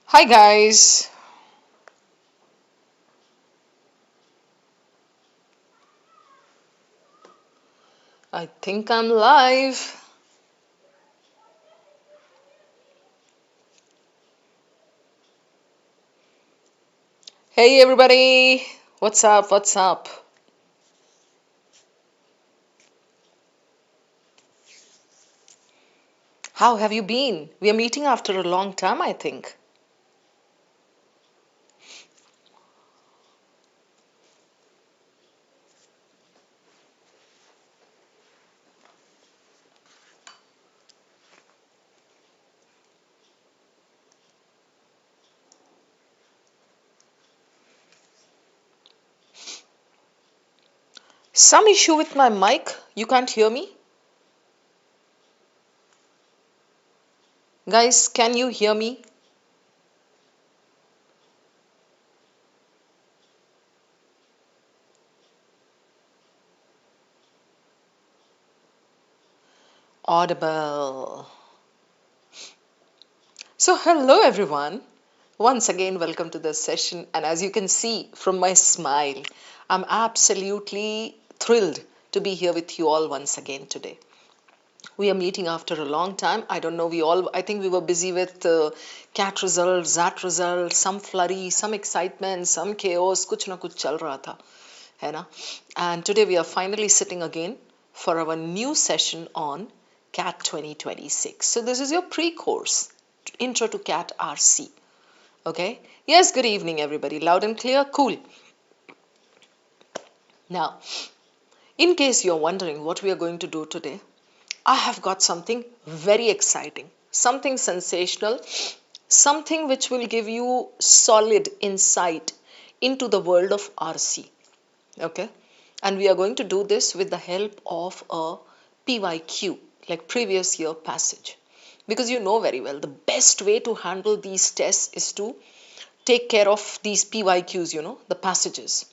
Hi guys. I think I'm live. Hey everybody. What's up? What's up? How have you been? We are meeting after a long time, I think. Some issue with my mic. You can't hear me? Guys, can you hear me? Audible. So, hello everyone. Once again, welcome to this session. And as you can see from my smile, I'm absolutely thrilled to be here with you all once again today. We are meeting after a long time. I don't know, I think we were busy with CAT results, ZAT results, some flurry, some excitement, some chaos, कुछ ना कुछ चल रहा था, है ना? And today we are finally sitting again for our new session on CAT 2026. So this is your pre-course, Intro to CAT RC. Okay? Yes, good evening everybody. Loud and clear? Cool. Now, in case you're wondering what we are going to do today, I have got something very exciting, something sensational, something which will give you solid insight into the world of RC. Okay? And we are going to do this with the help of a PYQ, like previous year passage. Because you know very well, the best way to handle these tests is to take care of these PYQs, the passages.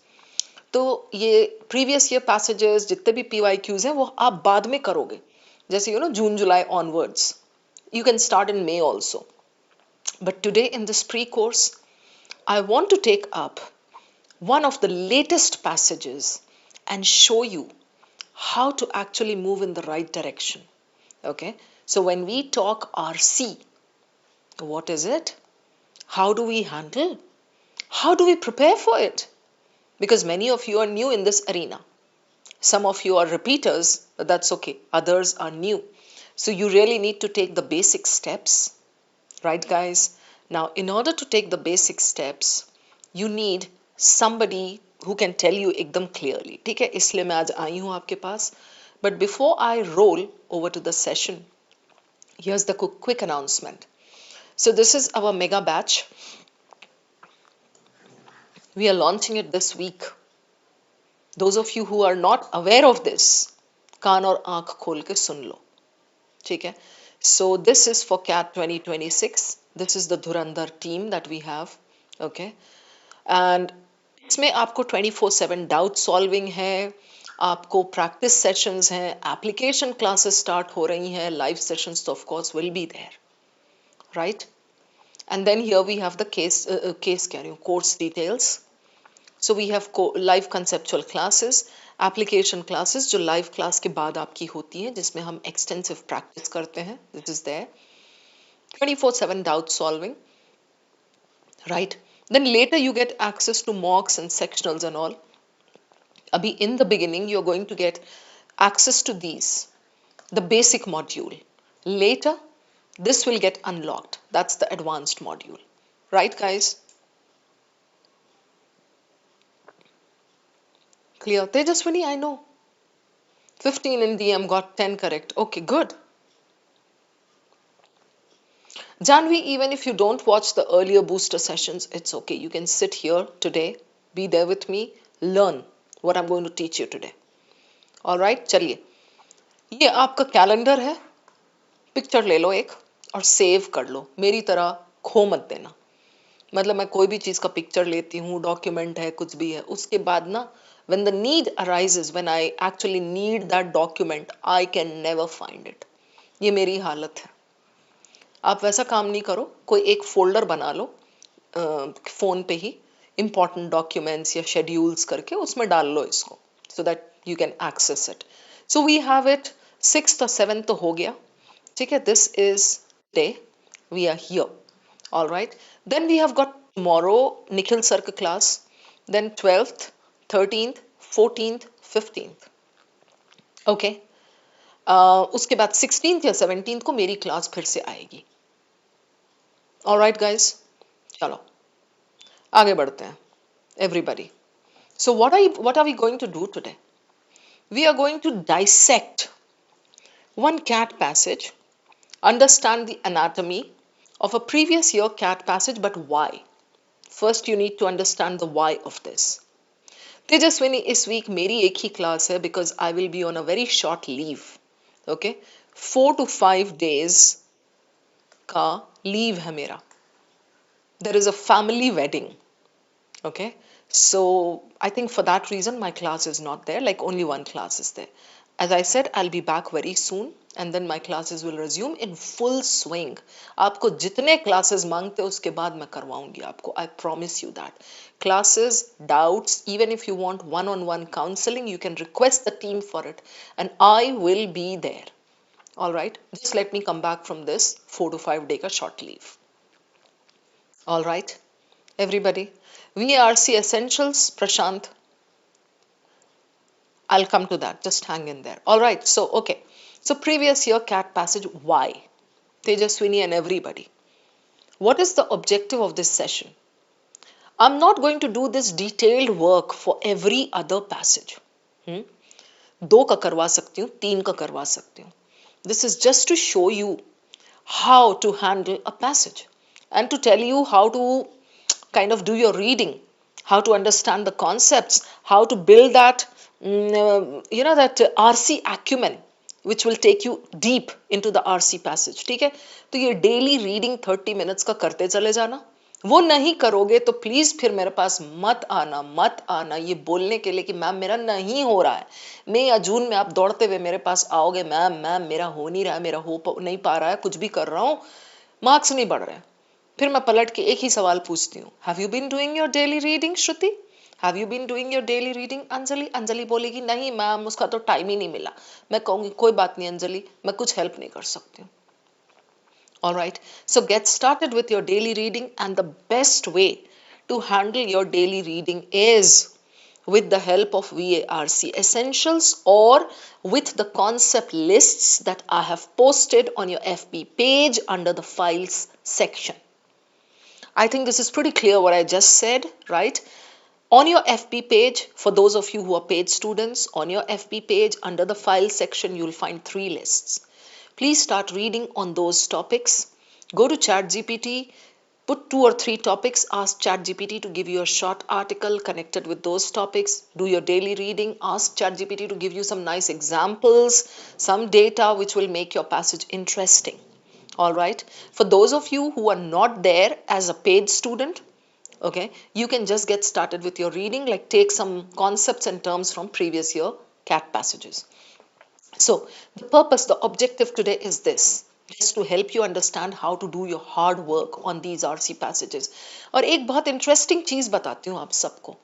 तो ये previous year passages जितने भी PYQs हैं वो आप बाद में करोगे जैसे जून जुलाई onwards. You can start in May also. But today in this pre-course, I want to take up one of the latest passages and show you how to actually move in the right direction. Okay? So when we talk RC, what is it? How do we handle? How do we prepare for it? Because many of you are new in this arena. Some of you are repeaters, but that's okay. Others are new. So you really need to take the basic steps, right, guys? Now, in order to take the basic steps, you need somebody who can tell you एकदम clearly. ठीक है, इसलिए मैं आज आई हूँ आपके पास. But before I roll over to the session, here's the quick announcement. So this is our mega batch. We are launching it this week. Those of you who are not aware of this, कान और आंख खोल के सुन लो, ठीक है? So this is for CAT 2026. This is the Dhurandhar team that we have, okay? And इसमें आपको 24/7 doubt solving है, आपको प्रैक्टिस सेशंस हैं, एप्लीकेशन क्लासेस स्टार्ट हो रही हैं, लाइव सेशंस तो of course will be there, right? And then here we have the case कह रही हूँ, course details. So we have live conceptual classes, application classes जो live class के बाद आपकी होती है जिसमें हम extensive practice करते हैं. This is there. 24/7 doubt solving, right? Then later you get access to mocks and sectionals and all. Abhi in the beginning you're going to get access to these, the basic module. Later this will get unlocked. That's the advanced module, right, guys? Clear? Tejaswini, I know. 15 in DM got 10 correct. Okay, good. Janvi, even if you don't watch the earlier booster sessions, it's okay. You can sit here today, be there with me, learn what I'm going to teach you today. All right, चलिए. ये आपका calendar है, picture ले लो एक और save कर लो. मेरी तरह खो मत देना. मतलब मैं कोई भी चीज़ का पिक्चर लेती हूँ, डॉक्यूमेंट है, कुछ भी है, उसके बाद ना When the need arises, when I actually need that document, I can never find it. ये मेरी हालत है. आप वैसा काम नहीं करो, कोई एक फोल्डर बना लो फोन पे ही, इंपॉर्टेंट डॉक्यूमेंट्स या शेड्यूल्स करके उसमें डाल लो इसको, so that you can access it. So we have it. 6th और 7th तो हो गया, ठीक है. This is day, we are here. All right. Then we have got tomorrow Nikhil sir का क्लास, देन 12th, 13th, 14th, 15th. Okay. उसके बाद 16th या 17th को मेरी क्लास फिर से आएगी. ऑलराइट गाइस, चलो आगे बढ़ते हैं. Everybody, so what are we going to do today? We are going to dissect one CAT passage, understand the anatomy of a previous year CAT passage, but why? First you need to understand the why of this. Tejaswini, इस week मेरी एक ही class है because I will be on a very short leave. Okay, 4 to 5 days का leave है मेरा. There is a family wedding. Okay, so I think for that reason my class is not there, like only one class is there. As I said, I'll be back very soon and then my classes will resume in full swing. आपको जितने classes मांगते हो उसके बाद मैं करवाऊंगी आपको. I promise you that. Classes, doubts, even if you want one-on-one counseling, you can request the team for it and I will be there. All right, just let me come back from this 4 to 5 day ka short leave. All right, everybody, VRC essentials, Prashant, I'll come to that, just hang in there. All right, so okay, so previous year CAT passage, why? Tejaswini and everybody, what is the objective of this session? I'm not going to do this detailed work for every other passage. 2 का करवा सकती हूँ, 3 का करवा सकती हूँ. This is just to show you how to handle a passage and to tell you how to kind of do your reading, how to understand the concepts, how to build that, that RC acumen, which will take you deep into the RC passage. ठीक है? तो ये daily reading 30 minutes का करते चले जाना. वो नहीं करोगे तो प्लीज फिर मेरे पास मत आना ये बोलने के लिए कि मैम मेरा नहीं हो रहा है. मई या जून में आप दौड़ते हुए मेरे पास आओगे, मैम मेरा हो नहीं रहा है, मेरा हो नहीं पा रहा है, कुछ भी कर रहा हूँ, मार्क्स नहीं बढ़ रहे हैं. फिर मैं पलट के एक ही सवाल पूछती हूँ, have you been doing your daily reading? Shruti, have you been doing your daily reading? Anjali बोलेगी नहीं मैम, उसका तो टाइम ही नहीं मिला. मैं कहूँगी कोई बात नहीं अंजलि, मैं कुछ हेल्प नहीं कर सकती हूँ. All right, so get started with your daily reading, and the best way to handle your daily reading is with the help of VARC Essentials or with the concept lists that I have posted on your FB page under the files section. I think this is pretty clear what I just said, right? On your FB page, for those of you who are paid students, on your FB page under the file section, you'll find 3 lists. Please start reading on those topics. Go to ChatGPT, put 2 or 3 topics, ask ChatGPT to give you a short article connected with those topics. Do your daily reading, ask ChatGPT to give you some nice examples, some data which will make your passage interesting. All right. For those of you who are not there as a paid student, okay, you can just get started with your reading, like take some concepts and terms from previous year CAT passages. So the purpose, the objective today is this, just to help you understand how to do your hard work on these RC passages. और एक बहुत interesting चीज बताती हूँ आप सबको.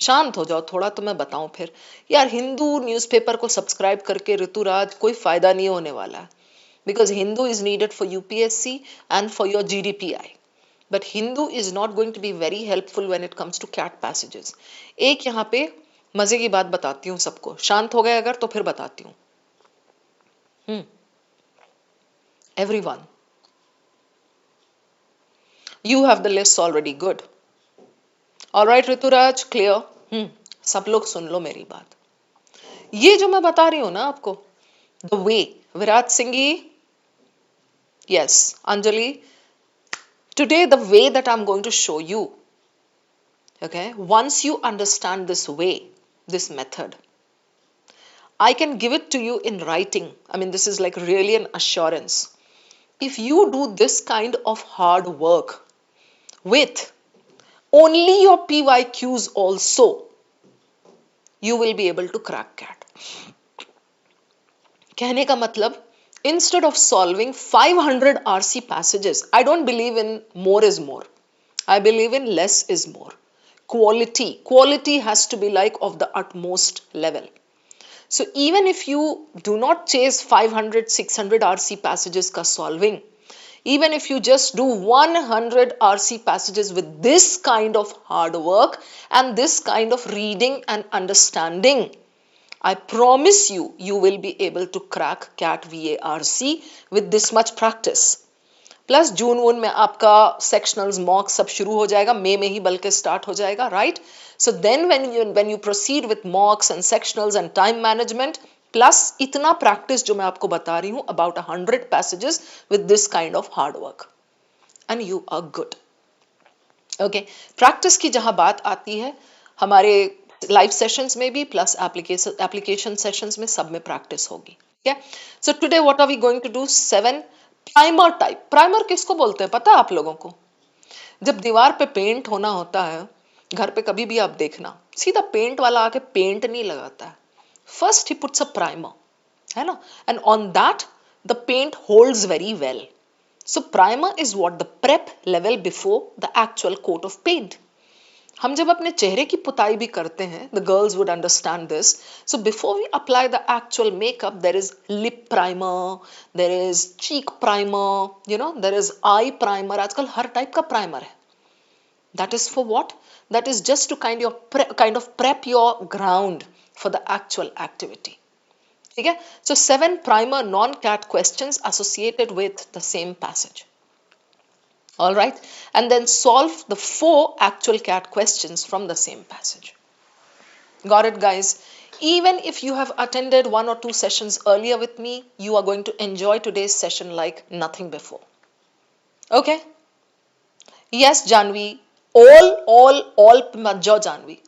शांत हो जाओ थोड़ा तो मैं बताऊं फिर. यार हिंदू न्यूज़पेपर को सब्सक्राइब करके ऋतुराज कोई फायदा नहीं होने वाला है. Because Hindu is needed for UPSC and for your GDPI. But Hindu is not going to be very helpful when it comes to CAT passages. एक यहाँ पे मजे की बात बताती हूँ सबको. शांत हो गए अगर तो फिर बताती हूँ. Everyone, you have the lists already. Good. All right, Rituraj, clear? सब लोग सुन लो मेरी बात. ये जो मैं बता रही हूँ ना आपको, the way, Virat सिंगी, yes, Anjali, today the way that I'm going to show you, okay, once you understand this way, this method, I can give it to you in writing. I mean, this is like really an assurance. If you do this kind of hard work with only your PYQs also, you will be able to crack CAT. कहने का मतलब, instead of solving 500 RC passages, I don't believe in more is more. I believe in less is more. Quality has to be like of the utmost level. So even if you do not chase 500, 600 RC passages ka solving, even if you just do 100 RC passages with this kind of hard work and this kind of reading and understanding, I promise you, you will be able to crack CAT VARC with this much practice. Plus जून वून में आपका सेक्शनल्स mock सब शुरू हो जाएगा, मई में ही बल्कि स्टार्ट हो जाएगा, right? So then when you proceed with mocks and sectionals and time management plus इतना प्रैक्टिस जो मैं आपको बता रही हूं, about 100 passages with this kind of hard work, and you are good. Okay, practice की जहां बात आती है, हमारे लाइव सेशंस में भी प्लस एप्लीकेशन सेशंस में सब में प्रैक्टिस होगी. ठीक है, so today what are we going to do? 7 primer type. Primer किसको बोलते हैं पता है आप लोगों को? जब दीवार पे पेंट होना होता है, घर पे कभी भी आप देखना, सीधा पेंट वाला आके पेंट नहीं लगाता है. First he puts a primer, है ना, and on that the paint holds very well. So primer is what the prep level before the actual coat of paint. हम जब अपने चेहरे की पुताई भी करते हैं, the girls would understand this. So before we apply the actual makeup, there is lip primer, there is cheek primer, you know, there is eye primer. आजकल हर टाइप का प्राइमर है. That is for what? That is just to kind of prep your ground for the actual activity. ठीक है, so 7 primer non CAT questions associated with the same passage. All right, and then solve the 4 actual CAT questions from the same passage. Got it, guys? Even if you have attended 1 or 2 sessions earlier with me, you are going to enjoy today's session like nothing before. Okay? Yes, Janvi. All, Majjo Janvi.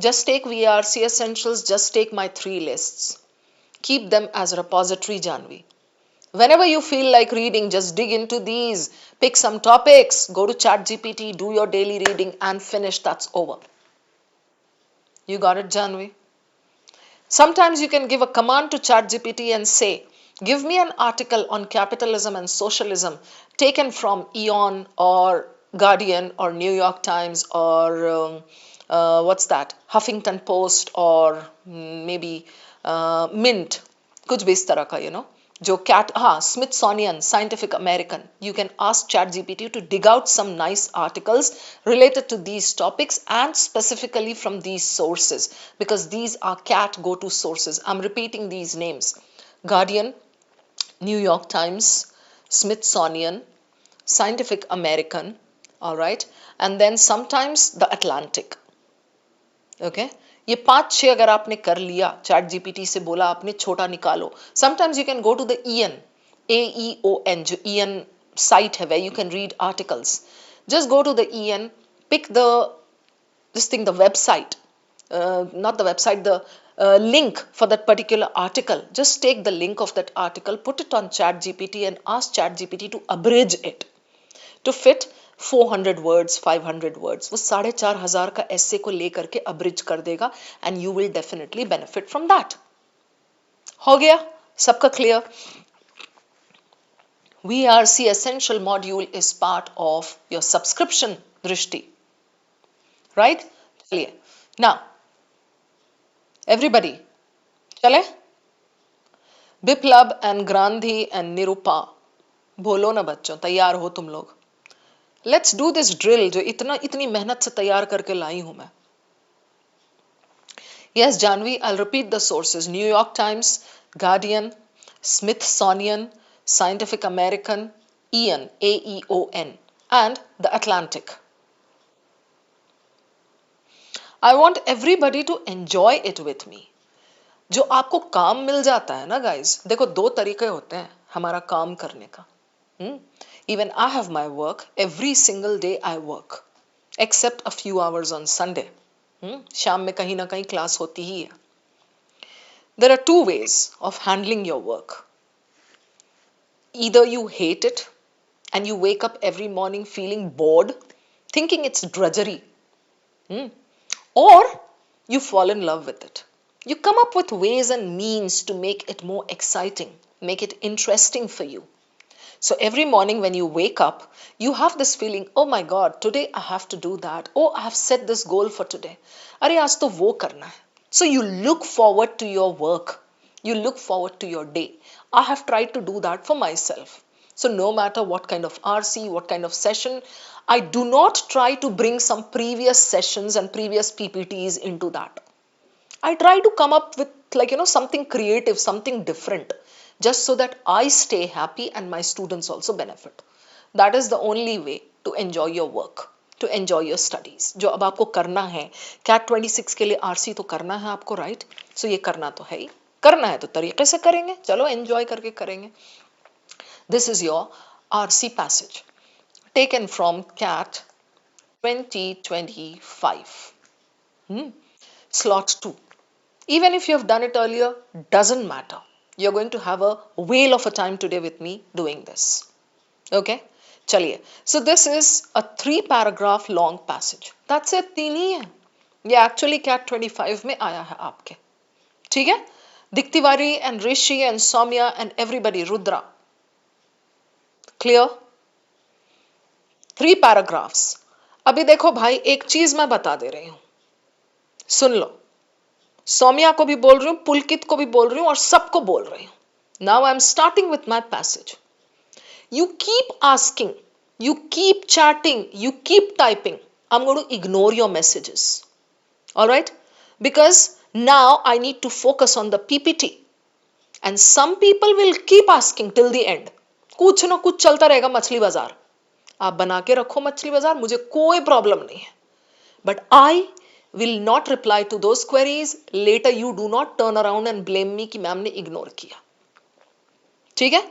Just take VRC Essentials, just take my 3 lists. Keep them as repository, Janvi. Whenever you feel like reading, just dig into these, pick some topics, go to ChatGPT, do your daily reading and finish. That's over. You got it, Janvi? Sometimes you can give a command to ChatGPT and say, give me an article on capitalism and socialism taken from Eon or Guardian or New York Times or what's that? Huffington Post or maybe Mint. कुछ भी इस तरह का, you know. जो CAT, Smithsonian, Scientific American. You can ask ChatGPT to dig out some nice articles related to these topics and specifically from these sources, because these are CAT go-to sources. I'm repeating these names: Guardian, New York Times, Smithsonian, Scientific American, all right, and then sometimes the Atlantic. Okay, ये 5-6 अगर आपने कर लिया, chat GPT से बोला आपने छोटा निकालो. Sometimes you can go to the EN, AEON, जो EN साइट है, where you can read articles. Just go to the EN, pick the website, not the website, the link for that particular article. Just take the link of that article, put it on chat GPT and ask chat GPT to abridge it to fit 400 words, 500 words. वो 4,500 का essay को लेकर के abridge कर देगा and you will definitely benefit from that. हो गया? सबका clear? VRC Essential module is part of your subscription, Drishti. Right? चलिए. Now, everybody, चले? Biplab and Grandhi and Nirupa, बोलो ना बच्चों, तैयार हो तुम लोग? Let's do this drill जो इतनी मेहनत से तैयार करके लाई हूं मैं. Yes, Janvi, I'll repeat the sources: New York Times, Guardian, Smithsonian, Scientific American, EN, AEON, and the Atlantic. I want everybody to enjoy it with me. जो आपको काम मिल जाता है ना guys, देखो 2 तरीके होते हैं हमारा काम करने का. Even I have my work. Every single day I work, except a few hours on Sunday. शाम में कहीं ना कहीं क्लास होती ही है. There are 2 ways of handling your work. Either you hate it and you wake up every morning feeling bored, thinking it's drudgery, or you fall in love with it. You come up with ways and means to make it more exciting, make it interesting for you. So every morning when you wake up, you have this feeling, oh my God, today I have to do that. Oh, I have set this goal for today. अरे आज तो वो करना है. So you look forward to your work. You look forward to your day. I have tried to do that for myself. So no matter what kind of RC, what kind of session, I do not try to bring some previous sessions and previous PPTs into that. I try to come up with something creative, something different, just so that I stay happy and my students also benefit. That is the only way to enjoy your work, to enjoy your studies. जो अब आपको करना है, CAT 26 के लिए RC तो करना है आपको, right? So ये करना तो है ही, करना है तो तरीके से करेंगे, चलो enjoy करके करेंगे. This is your RC passage taken from CAT 2025. Slot 2. Even if you have done it earlier, doesn't matter. You're going to have a whale of a time today with me doing this. Okay? चलिए. So this is a 3 paragraph long passage. That's it. 3 ही है. ये actually CAT 25 में आया है आपके. ठीक है? Diktivari and Rishi and Soumya and everybody, Rudra. Clear? 3 paragraphs. अभी देखो भाई, एक चीज मैं बता दे रही हूं. सुन लो. सौम्या को भी बोल रही हूं, पुलकित को भी बोल रही हूं और सबको बोल रही हूं. Now I am starting with my passage. You keep asking, you keep chatting, you keep typing. I am going to ignore your messages. Alright? Because now I need to focus on the PPT and some people will keep asking till the end. कुछ ना कुछ चलता रहेगा. मछली बाजार आप बना के रखो, मछली बाजार, मुझे कोई प्रॉब्लम नहीं है. But I will not reply to those queries. Later you do not turn around and blame me कि मैम ने ignore किया. ठीक है?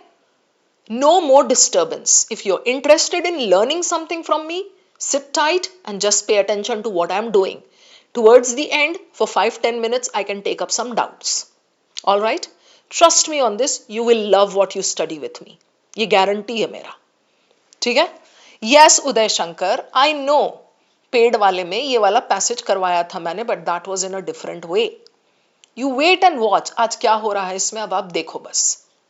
No more disturbance. If you're interested in learning something from me, sit tight and just pay attention to what I'm doing. Towards the end, for 5-10 minutes, I can take up some doubts. All right? Trust me on this. You will love what you study with me. ये guarantee है मेरा. ठीक है? Yes, Uday Shankar, I know. Paid वाले में ये वाला passage करवाया था मैंने, but that was in a different way. You wait and watch. आज क्या हो रहा है इसमें, अब आप देखो बस.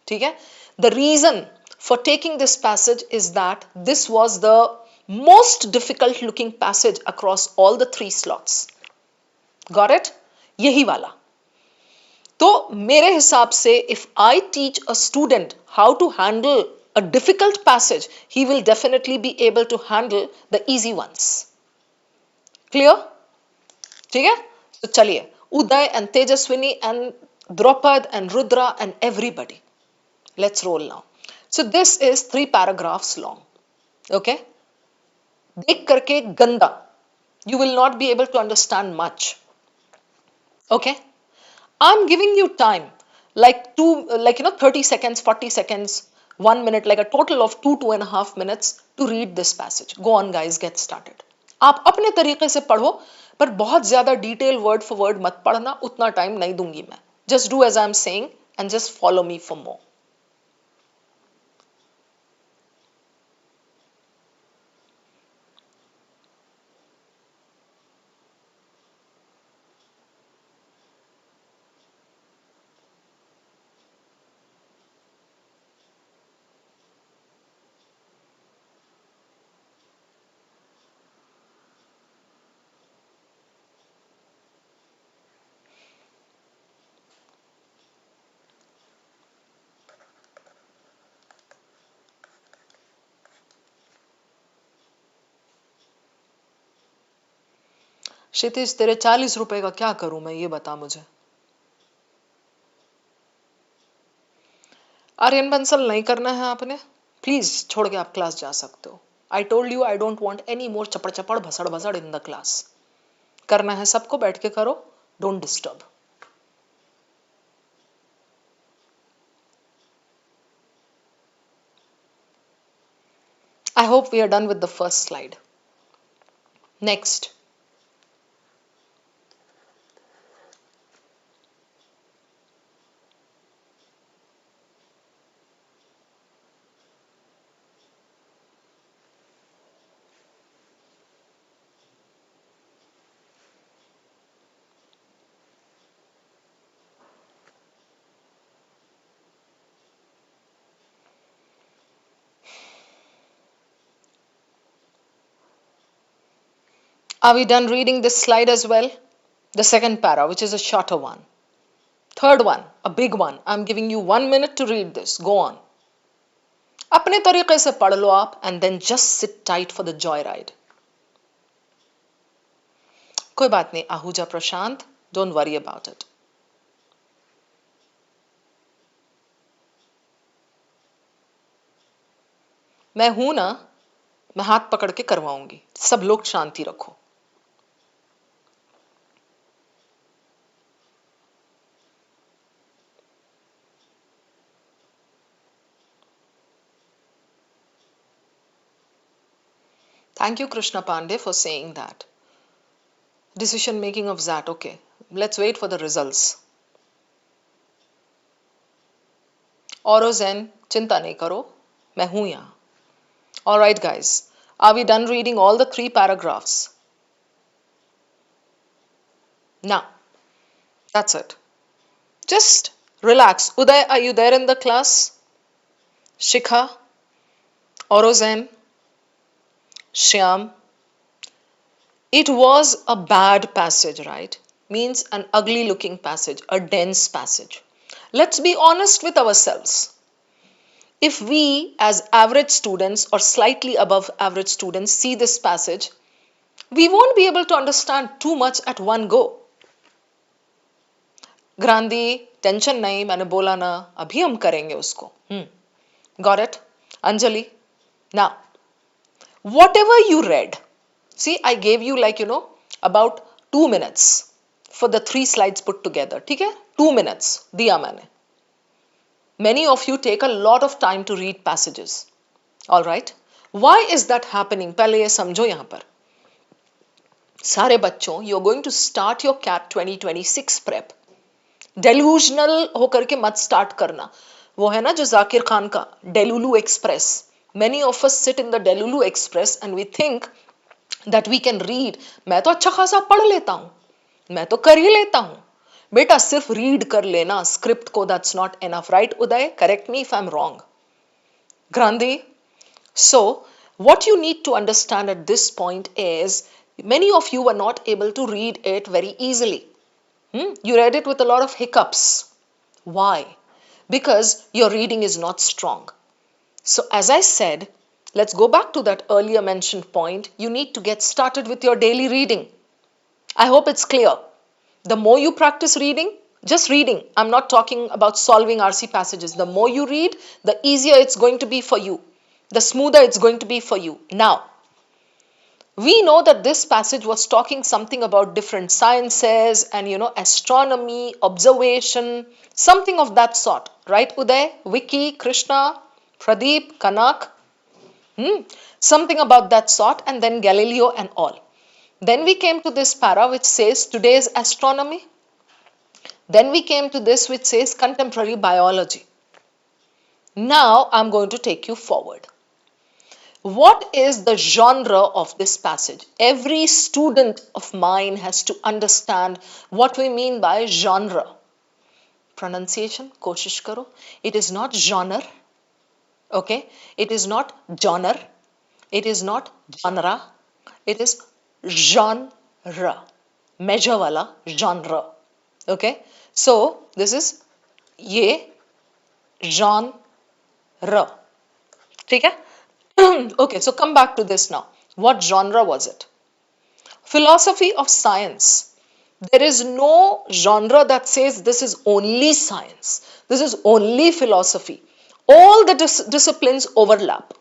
ठीक है? The reason for taking this passage is that this was the most difficult looking passage across all the 3 slots. Got it? यही वाला. तो मेरे हिसाब से if I teach a student how to handle a difficult passage, he will definitely be able to handle the easy ones. Clear? ठीक है? तो चलिए, उदय and Tejaswini and Draupad and Rudra and everybody. Let's roll now. So this is 3 paragraphs long. Okay? देख करके गंदा. You will not be able to understand much. Okay? I'm giving you time, like 30 seconds, 40 seconds, 1 minute, like a total of 2.5 minutes to read this passage. Go on guys, get started. आप अपने तरीके से पढ़ो, पर बहुत ज्यादा detail word for word मत पढ़ना, उतना टाइम नहीं दूंगी मैं. Just do as I am saying and just follow me for more. Kshitij, तेरे 40 रुपए का क्या करूं मैं, ये बता मुझे. आर्यन बंसल नहीं करना है आपने, प्लीज छोड़ के आप क्लास जा सकते हो. I told you I don't want any more चपड़ चपड़ भसड़ भसड़ इन द क्लास. करना है सबको, बैठ के करो, don't disturb. I hope we are done with the first slide. Next. Are we done reading this slide as well? The second para, which is a shorter one. Third one, a big one. I'm giving you 1 minute to read this. Go on. अपने तरीके से पढ़ लो आप and then just sit tight for the joyride. कोई बात नहीं, आहूजा प्रशांत, don't worry about it. मैं हूं ना, मैं हाथ पकड़ के करवाऊंगी. सब लोग शांति रखो. Thank you, Krishna Pandey, for saying that. Decision making of that. Okay, let's wait for the results. औरो zen, चिंता नहीं करो, मैं हूं यहां. All right, guys, are we done reading all the 3 paragraphs? Now, that's it. Just relax. Uday, are you there in the class? Shikha, औरो zen, Shyam. It was a bad passage, right? Means an ugly looking passage, a dense passage. Let's be honest with ourselves. If we as average students or slightly above average students see this passage, we won't be able to understand too much at one go. Grandi, tension nahi, मैंने बोला ना, अभी हम करेंगे उसको. Got it? Anjali? Now, whatever you read, see, I gave you about 2 minutes for the 3 slides put together. ठीक है? 2 minutes दिया मैंने. Many of you take a lot of time to read passages. All right? Why is that happening? पहले ये समझो यहाँ पर. सारे बच्चों, you're going to start your CAT 2026 prep. Delusional होकर के मत start करना. वो है ना जो जाकिर खान का Delulu Express. Many of us sit in the Delulu Express and we think that we can read. मैं तो अच्छा खासा पढ़ लेता हूँ, मैं तो कर ही लेता हूँ. बेटा सिर्फ रीड कर लेना स्क्रिप्ट को, that's not enough, right? Uday, correct me if I'm wrong. Grandi. So what you need to understand at this point is many of you were not able to read it very easily. You read it with a lot of hiccups. Why? Because your reading is not strong. So as I said, let's go back to that earlier mentioned point. You need to get started with your daily reading. I hope it's clear. The more you practice reading, just reading, I'm not talking about solving RC passages. The more you read, the easier it's going to be for you. The smoother it's going to be for you. Now, we know that this passage was talking something about different sciences and, astronomy, observation, something of that sort. Right, Uday, Vicky, Krishna, Pradeep, Kanak? Something about that sort, and then Galileo and all. Then we came to this para which says today's astronomy. Then we came to this which says contemporary biology. Now I'm going to take you forward. What is the genre of this passage? Every student of mine has to understand what we mean by genre. Pronunciation, koshish karo. It is not genre. Okay? It is not genre. It is not genre. It is genre. Measure wala genre. Okay? So, this is ye genre. ठीक है? Okay, so come back to this now. What genre was it? Philosophy of science. There is no genre that says this is only science. This is only philosophy. All the disciplines overlap.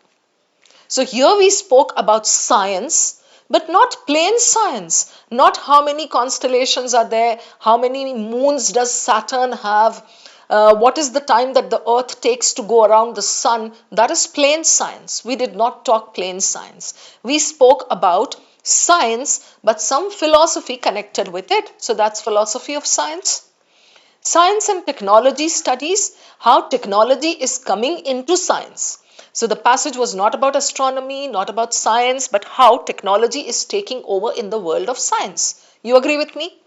So here we spoke about science, but not plain science. Not how many constellations are there, how many moons does Saturn have, what is the time that the earth takes to go around the sun. That is plain science. We did not talk plain science. We spoke about science, but some philosophy connected with it. So that's philosophy of science. Science and technology studies how technology is coming into science. So the passage was not about astronomy, not about science, but how technology is taking over in the world of science. You agree with me?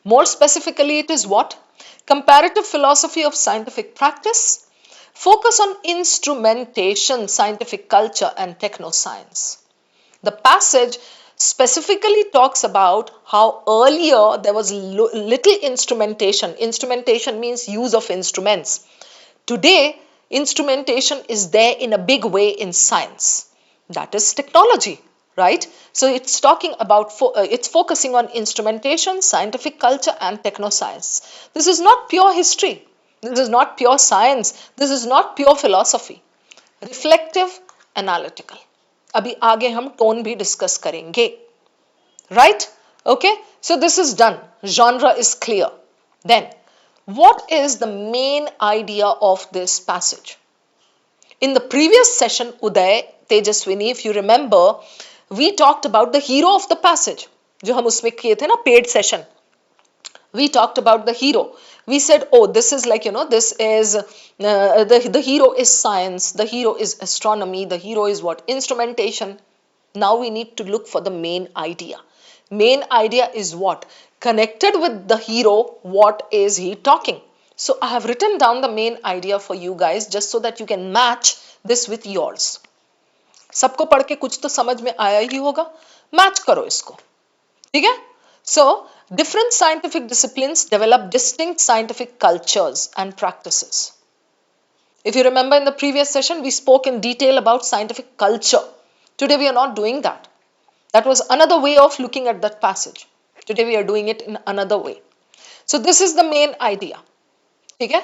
More specifically, it is what? Comparative philosophy of scientific practice, focus on instrumentation, scientific culture, and technoscience. The passage specifically talks about how earlier there was little instrumentation. Instrumentation means use of instruments. Today, instrumentation is there in a big way in science. That is technology, right? So it's talking about, it's focusing on instrumentation, scientific culture, and technoscience. This is not pure history. This is not pure science. This is not pure philosophy. Reflective, analytical. अभी आगे हम tone भी discuss करेंगे, right? Okay, so this is done. Genre is clear. Then, what is the main idea of this passage? In the previous session, Uday, Tejaswini, if you remember, we talked about the hero of the passage. जो हम उसमें किए थे ना paid session. We talked about the hero. We said, oh, this is like, this is, the hero is science, the hero is astronomy, the hero is what? Instrumentation. Now we need to look for the main idea. Main idea is what? Connected with the hero, what is he talking? So I have written down the main idea for you guys just so that you can match this with yours. सबको पढ़ के कुछ तो समझ में आया ही होगा, match करो इसको, ठीक है? So, different scientific disciplines develop distinct scientific cultures and practices. If you remember in the previous session, we spoke in detail about scientific culture. Today we are not doing that. That was another way of looking at that passage. Today we are doing it in another way. So this is the main idea. Okay?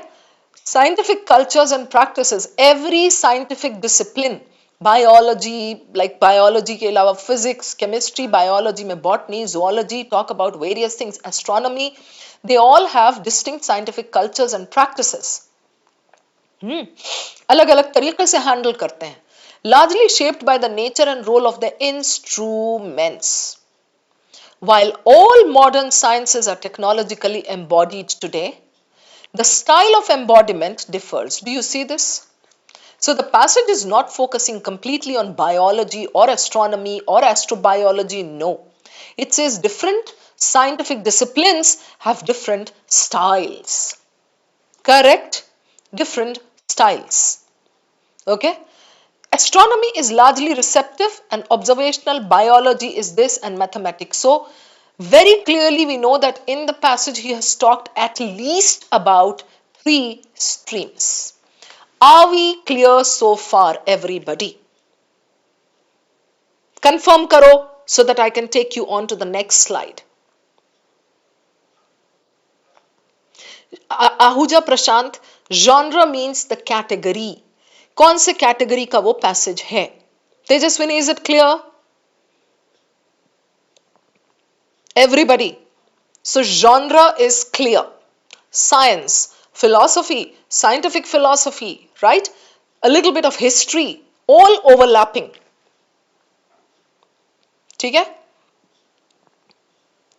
Scientific cultures and practices. Every scientific discipline, biology, like biology के अलावा physics, chemistry, biology में botany, zoology, talk about various things, astronomy, they all have distinct scientific cultures and practices. अलग अलग तरीके से handle करते हैं. Largely shaped by the nature and role of the instruments. While all modern sciences are technologically embodied today, the style of embodiment differs. Do you see this? So the passage is not focusing completely on biology or astronomy or astrobiology, no. It says different scientific disciplines have different styles. Correct? Different styles. Okay? Astronomy is largely receptive and observational, biology is this, and mathematics. So, very clearly we know that in the passage he has talked at least about 3 streams. Are we clear so far, everybody? Confirm karo so that I can take you on to the next slide. Ahuja Prashant, genre means the category. कौन से category का वो passage है? Tejaswini, is it clear? Everybody. So genre is clear. Science, philosophy, scientific philosophy, right? A little bit of history, all overlapping. ठीक है?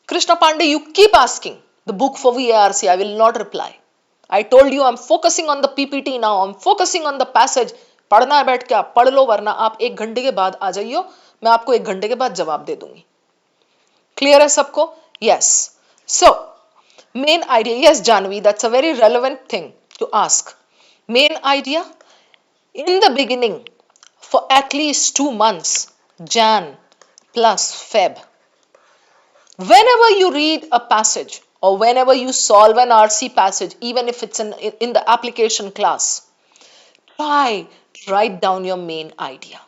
Krishna Pandey, you keep asking. The book for VARC, I will not reply. I told you I'm focusing on the PPT now. I'm focusing on the passage. पढ़ना है बैठ के आप पढ़ लो, वरना आप 1 घंटे के बाद आ जाइयो, मैं आपको 1 घंटे के बाद जवाब दे दूंगी. Clear है सबको? Yes. So, main idea. Yes, Janvi, that's a very relevant thing to ask. Main idea. In the beginning, for at least 2 months, Jan plus Feb, whenever you read a passage, or whenever you solve an RC passage, even if it's in the application class, try to write down your main idea.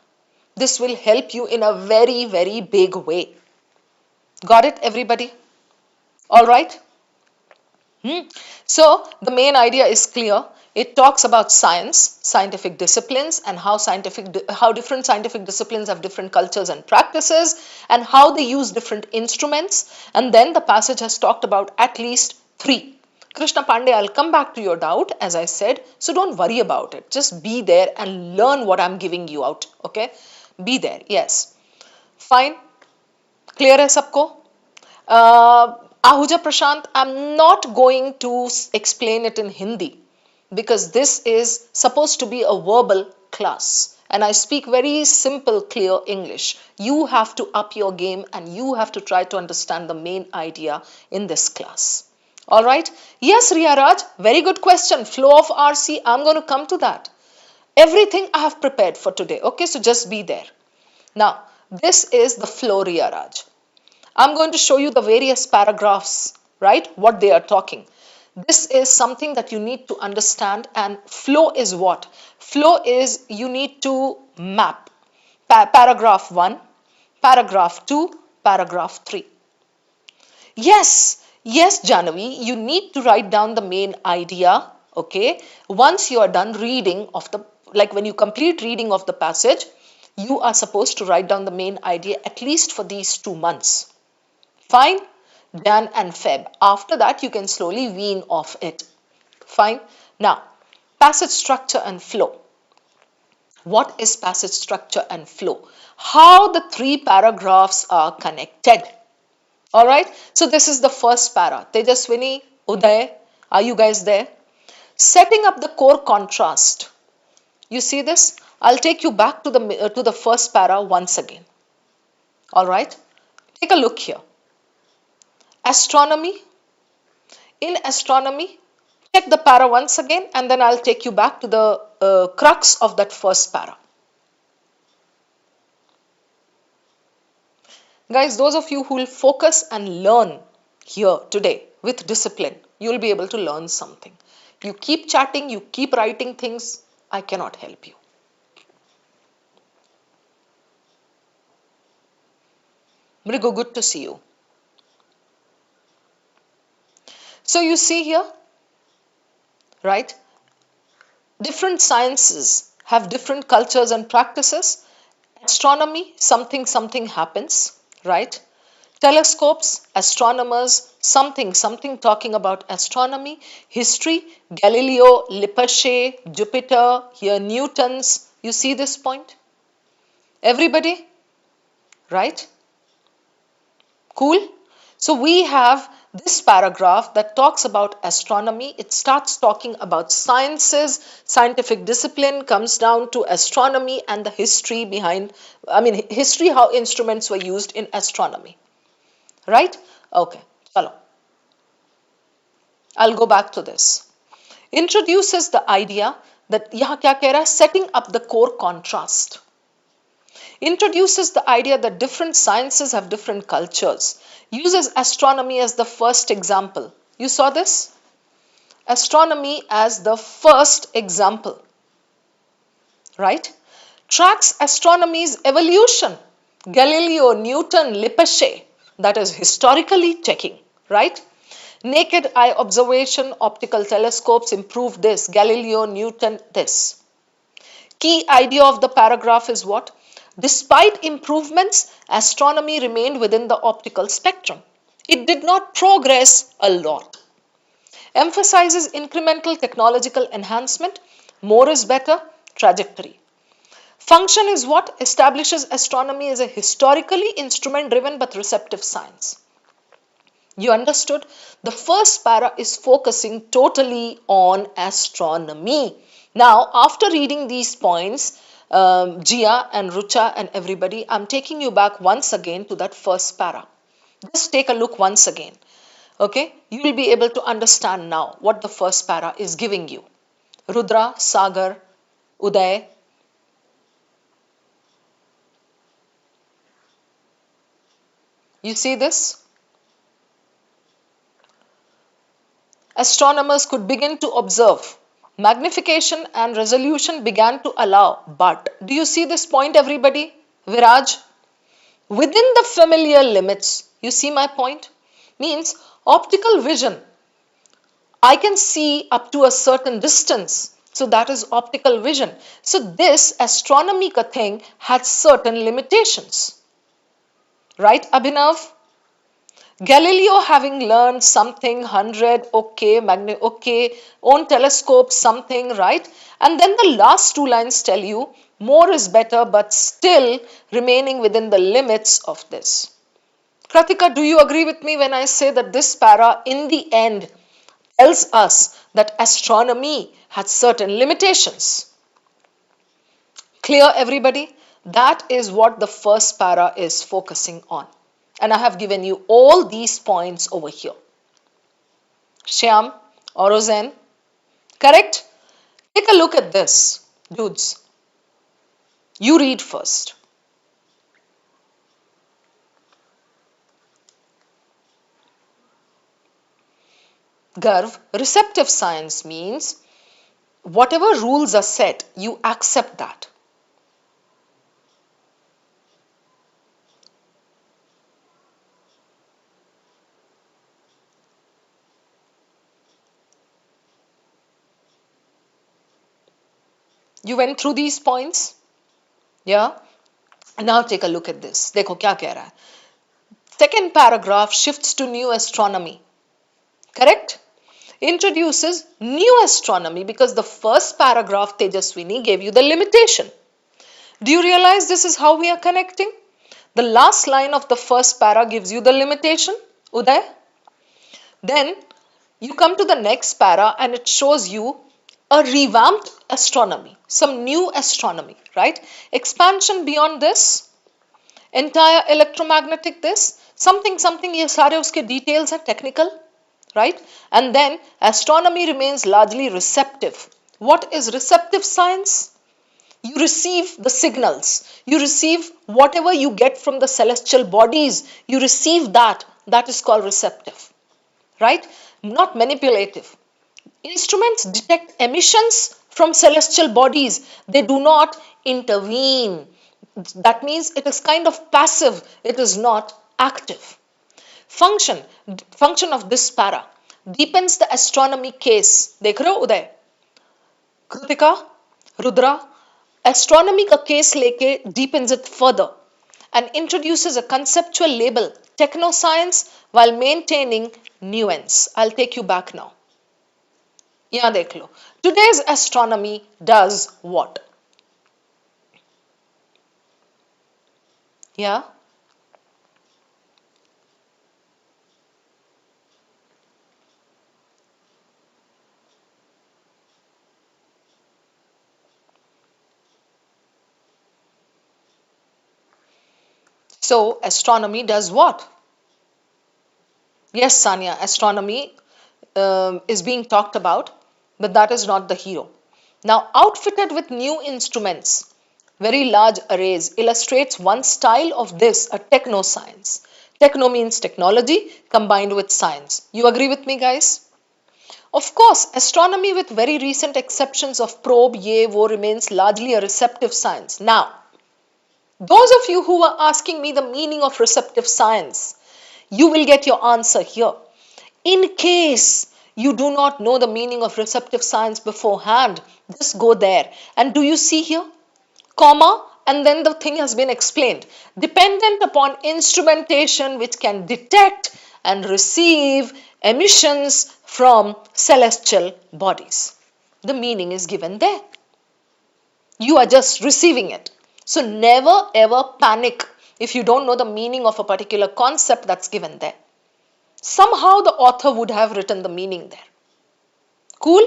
This will help you in a very, very big way. Got it, everybody? All right? So, the main idea is clear. It talks about science, scientific disciplines, and how different scientific disciplines have different cultures and practices, and how they use different instruments. And then the passage has talked about at least 3. Krishna Pandey, I'll come back to your doubt, as I said, so don't worry about it. Just be there and learn what I'm giving you out, okay? Be there, yes. Fine. Clear hai sabko? Ahuja Prashant, I'm not going to explain it in Hindi, because this is supposed to be a verbal class and I speak very simple, clear English. You have to up your game and you have to try to understand the main idea in this class. All right? Yes, Riya Raj, very good question. Flow of RC, I'm going to come to that. Everything I have prepared for today. Okay, so just be there. Now, This is the flow, Riya Raj. I'm going to show you the various paragraphs, right? What they are talking. This is something that you need to understand, and flow is what? Flow is you need to map paragraph 1, paragraph 2, paragraph 3. Yes, Janavi, you need to write down the main idea, okay? Once you are done reading of the, like when you complete reading of the passage, you are supposed to write down the main idea at least for these 2 months. Fine? Jan and Feb. After that, you can slowly wean off it. Fine? Now, passage structure and flow. What is passage structure and flow? How the 3 paragraphs are connected. All right. So this is the first para. Tejaswini, Uday, are you guys there? Setting up the core contrast. You see this? I'll take you back to the first para once again. All right. Take a look here. Astronomy. In astronomy, check the para once again, and then I'll take you back to the crux of that first para. Guys, those of you who will focus and learn here today with discipline, you'll be able to learn something. You keep chatting, you keep writing things, I cannot help you. Mrigo, good to see you. So you see here, right? Different sciences have different cultures and practices. Astronomy, something happens, right? Telescopes, astronomers, something talking about astronomy. History, Galileo, Lippershey, Jupiter, here Newton's. You see this point? Everybody? Right? Cool? So we have this paragraph that talks about astronomy. It starts talking about sciences, scientific discipline, comes down to astronomy and the history behind, history, how instruments were used in astronomy. Right? Okay, chalo. I'll go back to this. Introduces the idea that yahan kya keh raha hai? Setting up the core contrast. Introduces the idea that different sciences have different cultures. Uses astronomy as the first example. You saw this? Astronomy as the first example. Right? Tracks astronomy's evolution. Galileo, Newton, Lippershey. That is historically checking. Right? Naked eye observation, optical telescopes improved this. Galileo, Newton, this. Key idea of the paragraph is what? Despite improvements, astronomy remained within the optical spectrum. It did not progress a lot. Emphasizes incremental technological enhancement, more is better, trajectory. Function is what? Establishes astronomy as a historically instrument-driven but receptive science. You understood? The first para is focusing totally on astronomy. Now, after reading these points, Jia and Rucha and everybody, I'm taking you back once again to that first para. Just take a look once again. Okay, you will be able to understand now what the first para is giving you. Rudra, Sagar, Uday. You see this? Astronomers could begin to observe. Magnification and resolution began to allow. But do you see this point, everybody? Viraj? Within the familiar limits, you see my point? Means optical vision. I can see up to a certain distance. So that is optical vision. So this astronomy ka thing had certain limitations. Right, Abhinav? Galileo having learned something, 100, okay, own telescope, something, right? And then the last 2 lines tell you, more is better, but still remaining within the limits of this. Kratika, do you agree with me when I say that this para, in the end, tells us that astronomy had certain limitations? Clear, everybody? That is what the first para is focusing on. And I have given you all these points over here. Shyam, Orozen, correct? Take a look at this, dudes. You read first. Garv, receptive science means whatever rules are set, you accept that. You went through these points? Yeah? Now take a look at this. देखो क्या कह रहा है. Second paragraph shifts to new astronomy. Correct? Introduces new astronomy because the first paragraph, Tejaswini, gave you the limitation. Do you realize this is how we are connecting? The last line of the first para gives you the limitation, Uday. Then you come to the next para and it shows you a revamped astronomy, some new astronomy, right? Expansion beyond this, entire electromagnetic this, something, ये सारे उसके details हैं, technical, right? And then astronomy remains largely receptive. What is receptive science? You receive the signals, you receive whatever you get from the celestial bodies, you receive that. That is called receptive, right? Not manipulative. Instruments detect emissions from celestial bodies, they do not intervene. That means it is kind of passive, it is not active. Function of this para deepens the astronomy case. देख रहे हो उदय, Kritika, Rudra, astronomy का case लेके deepens it further and introduces a conceptual label, technoscience, while maintaining nuance. I'll take you back now. यहाँ देख लो. Today's astronomy does what? Yeah? So astronomy does what? Yes, Sanya, astronomy is being talked about, but that is not the hero. Now, outfitted with new instruments, very large arrays, illustrates one style of this, a techno science. Techno means technology combined with science. You agree with me, guys? Of course, astronomy, with very recent exceptions of probe, ye, wo, remains largely a receptive science. Now, those of you who are asking me the meaning of receptive science, you will get your answer here. In case you do not know the meaning of receptive science beforehand, just go there. And do you see here? Comma, and then the thing has been explained. Dependent upon instrumentation which can detect and receive emissions from celestial bodies. The meaning is given there. You are just receiving it. So never ever panic if you don't know the meaning of a particular concept that's given there. Somehow the author would have written the meaning there. Cool?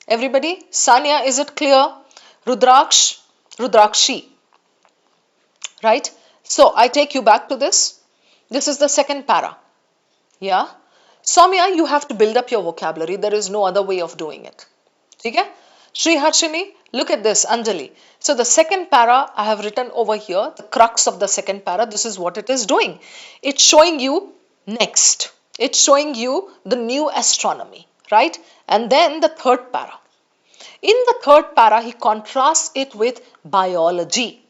Everybody? Sanya, is it clear? Rudrakshi. Right? So I take you back to this. This is the second para. Yeah? Soumya, you have to build up your vocabulary. There is no other way of doing it. Okay? Sri Harshini, look at this, Anjali. So the second para I have written over here, the crux of the second para, this is what it is doing. It's showing you next. It's showing you the new astronomy, right? And then the third para. In the third para, he contrasts it with biology.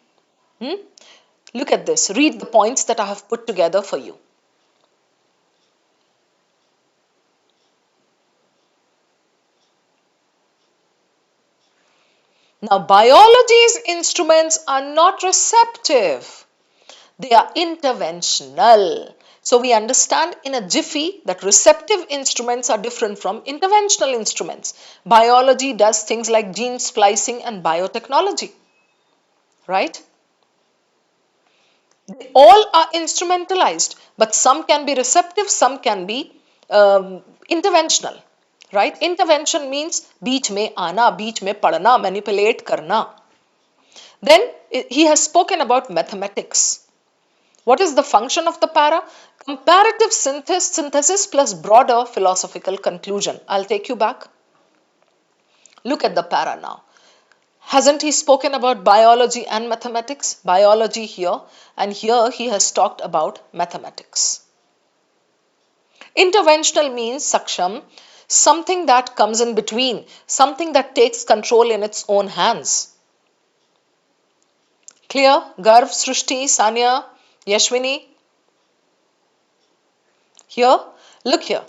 Look at this. Read the points that I have put together for you. Now, biology's instruments are not receptive. They are interventional. So we understand in a jiffy that receptive instruments are different from interventional instruments. Biology does things like gene splicing and biotechnology, right? They all are instrumentalized, but some can be receptive, some can be interventional, right? Intervention means बीच में आना, बीच में पढ़ना, manipulate करना. Then he has spoken about mathematics. What is the function of the para? Comparative synthesis plus broader philosophical conclusion. I'll take you back. Look at the para now. Hasn't he spoken about biology and mathematics? Biology here, and here he has talked about mathematics. Interventional means saksham, something that comes in between, something that takes control in its own hands. Clear? Garv, Srishti, Sanya, Yashwini? Here, look here.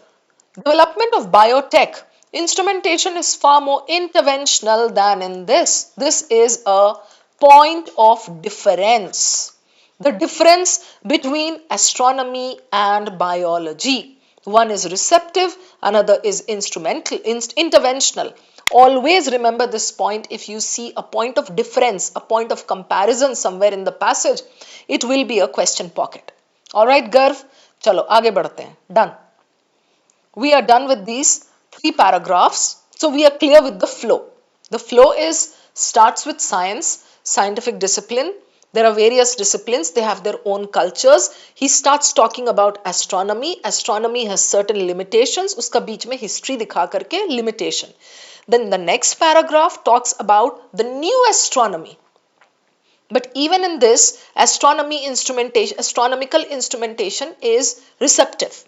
Development of biotech. Instrumentation is far more interventional than in this. This is a point of difference. The difference between astronomy and biology. One is receptive, another is interventional. Always remember this point. If you see a point of difference, a point of comparison somewhere in the passage, it will be a question pocket. Alright, Garv? Chalo, आगे बढ़ते हैं. Done. We are done with these 3 paragraphs. So we are clear with the flow. The flow is starts with science, scientific discipline. There are various disciplines. They have their own cultures. He starts talking about astronomy. Astronomy has certain limitations. Uska beech mein history dikha karke limitation. Then the next paragraph talks about the new astronomy. But even in this, astronomical instrumentation is receptive.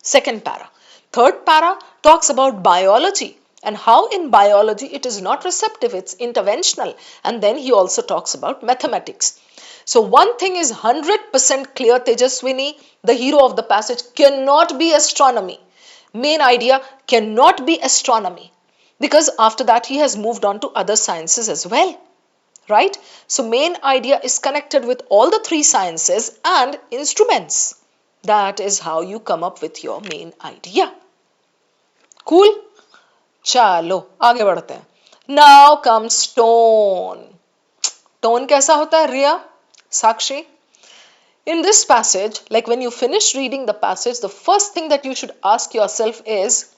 Second para. Third para talks about biology and how in biology it is not receptive, it's interventional. And then he also talks about mathematics. So one thing is 100% clear, Tejaswini, the hero of the passage cannot be astronomy. Main idea cannot be astronomy, because after that he has moved on to other sciences as well. Right? So main idea is connected with all the 3 sciences and instruments. That is how you come up with your main idea. Cool? Chalo, आगे बढ़ते हैं. Now comes tone. Tone कैसा होता है, Riya? Sakshi? In this passage, like when you finish reading the passage, the first thing that you should ask yourself is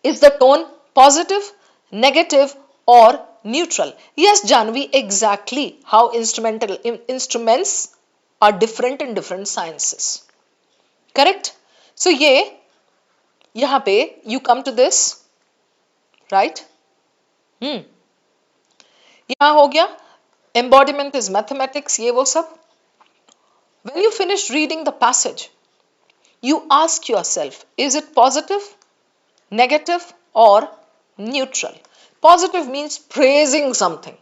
the tone positive, negative, or neutral? Yes, Janvi, exactly how instruments are different in different sciences. Correct? So ये यहाँ पे you come to this, right? यहाँ हो गया. Embodiment is mathematics, ये वो सब. When you finish reading the passage, you ask yourself, is it positive, negative, or neutral? Positive means praising something.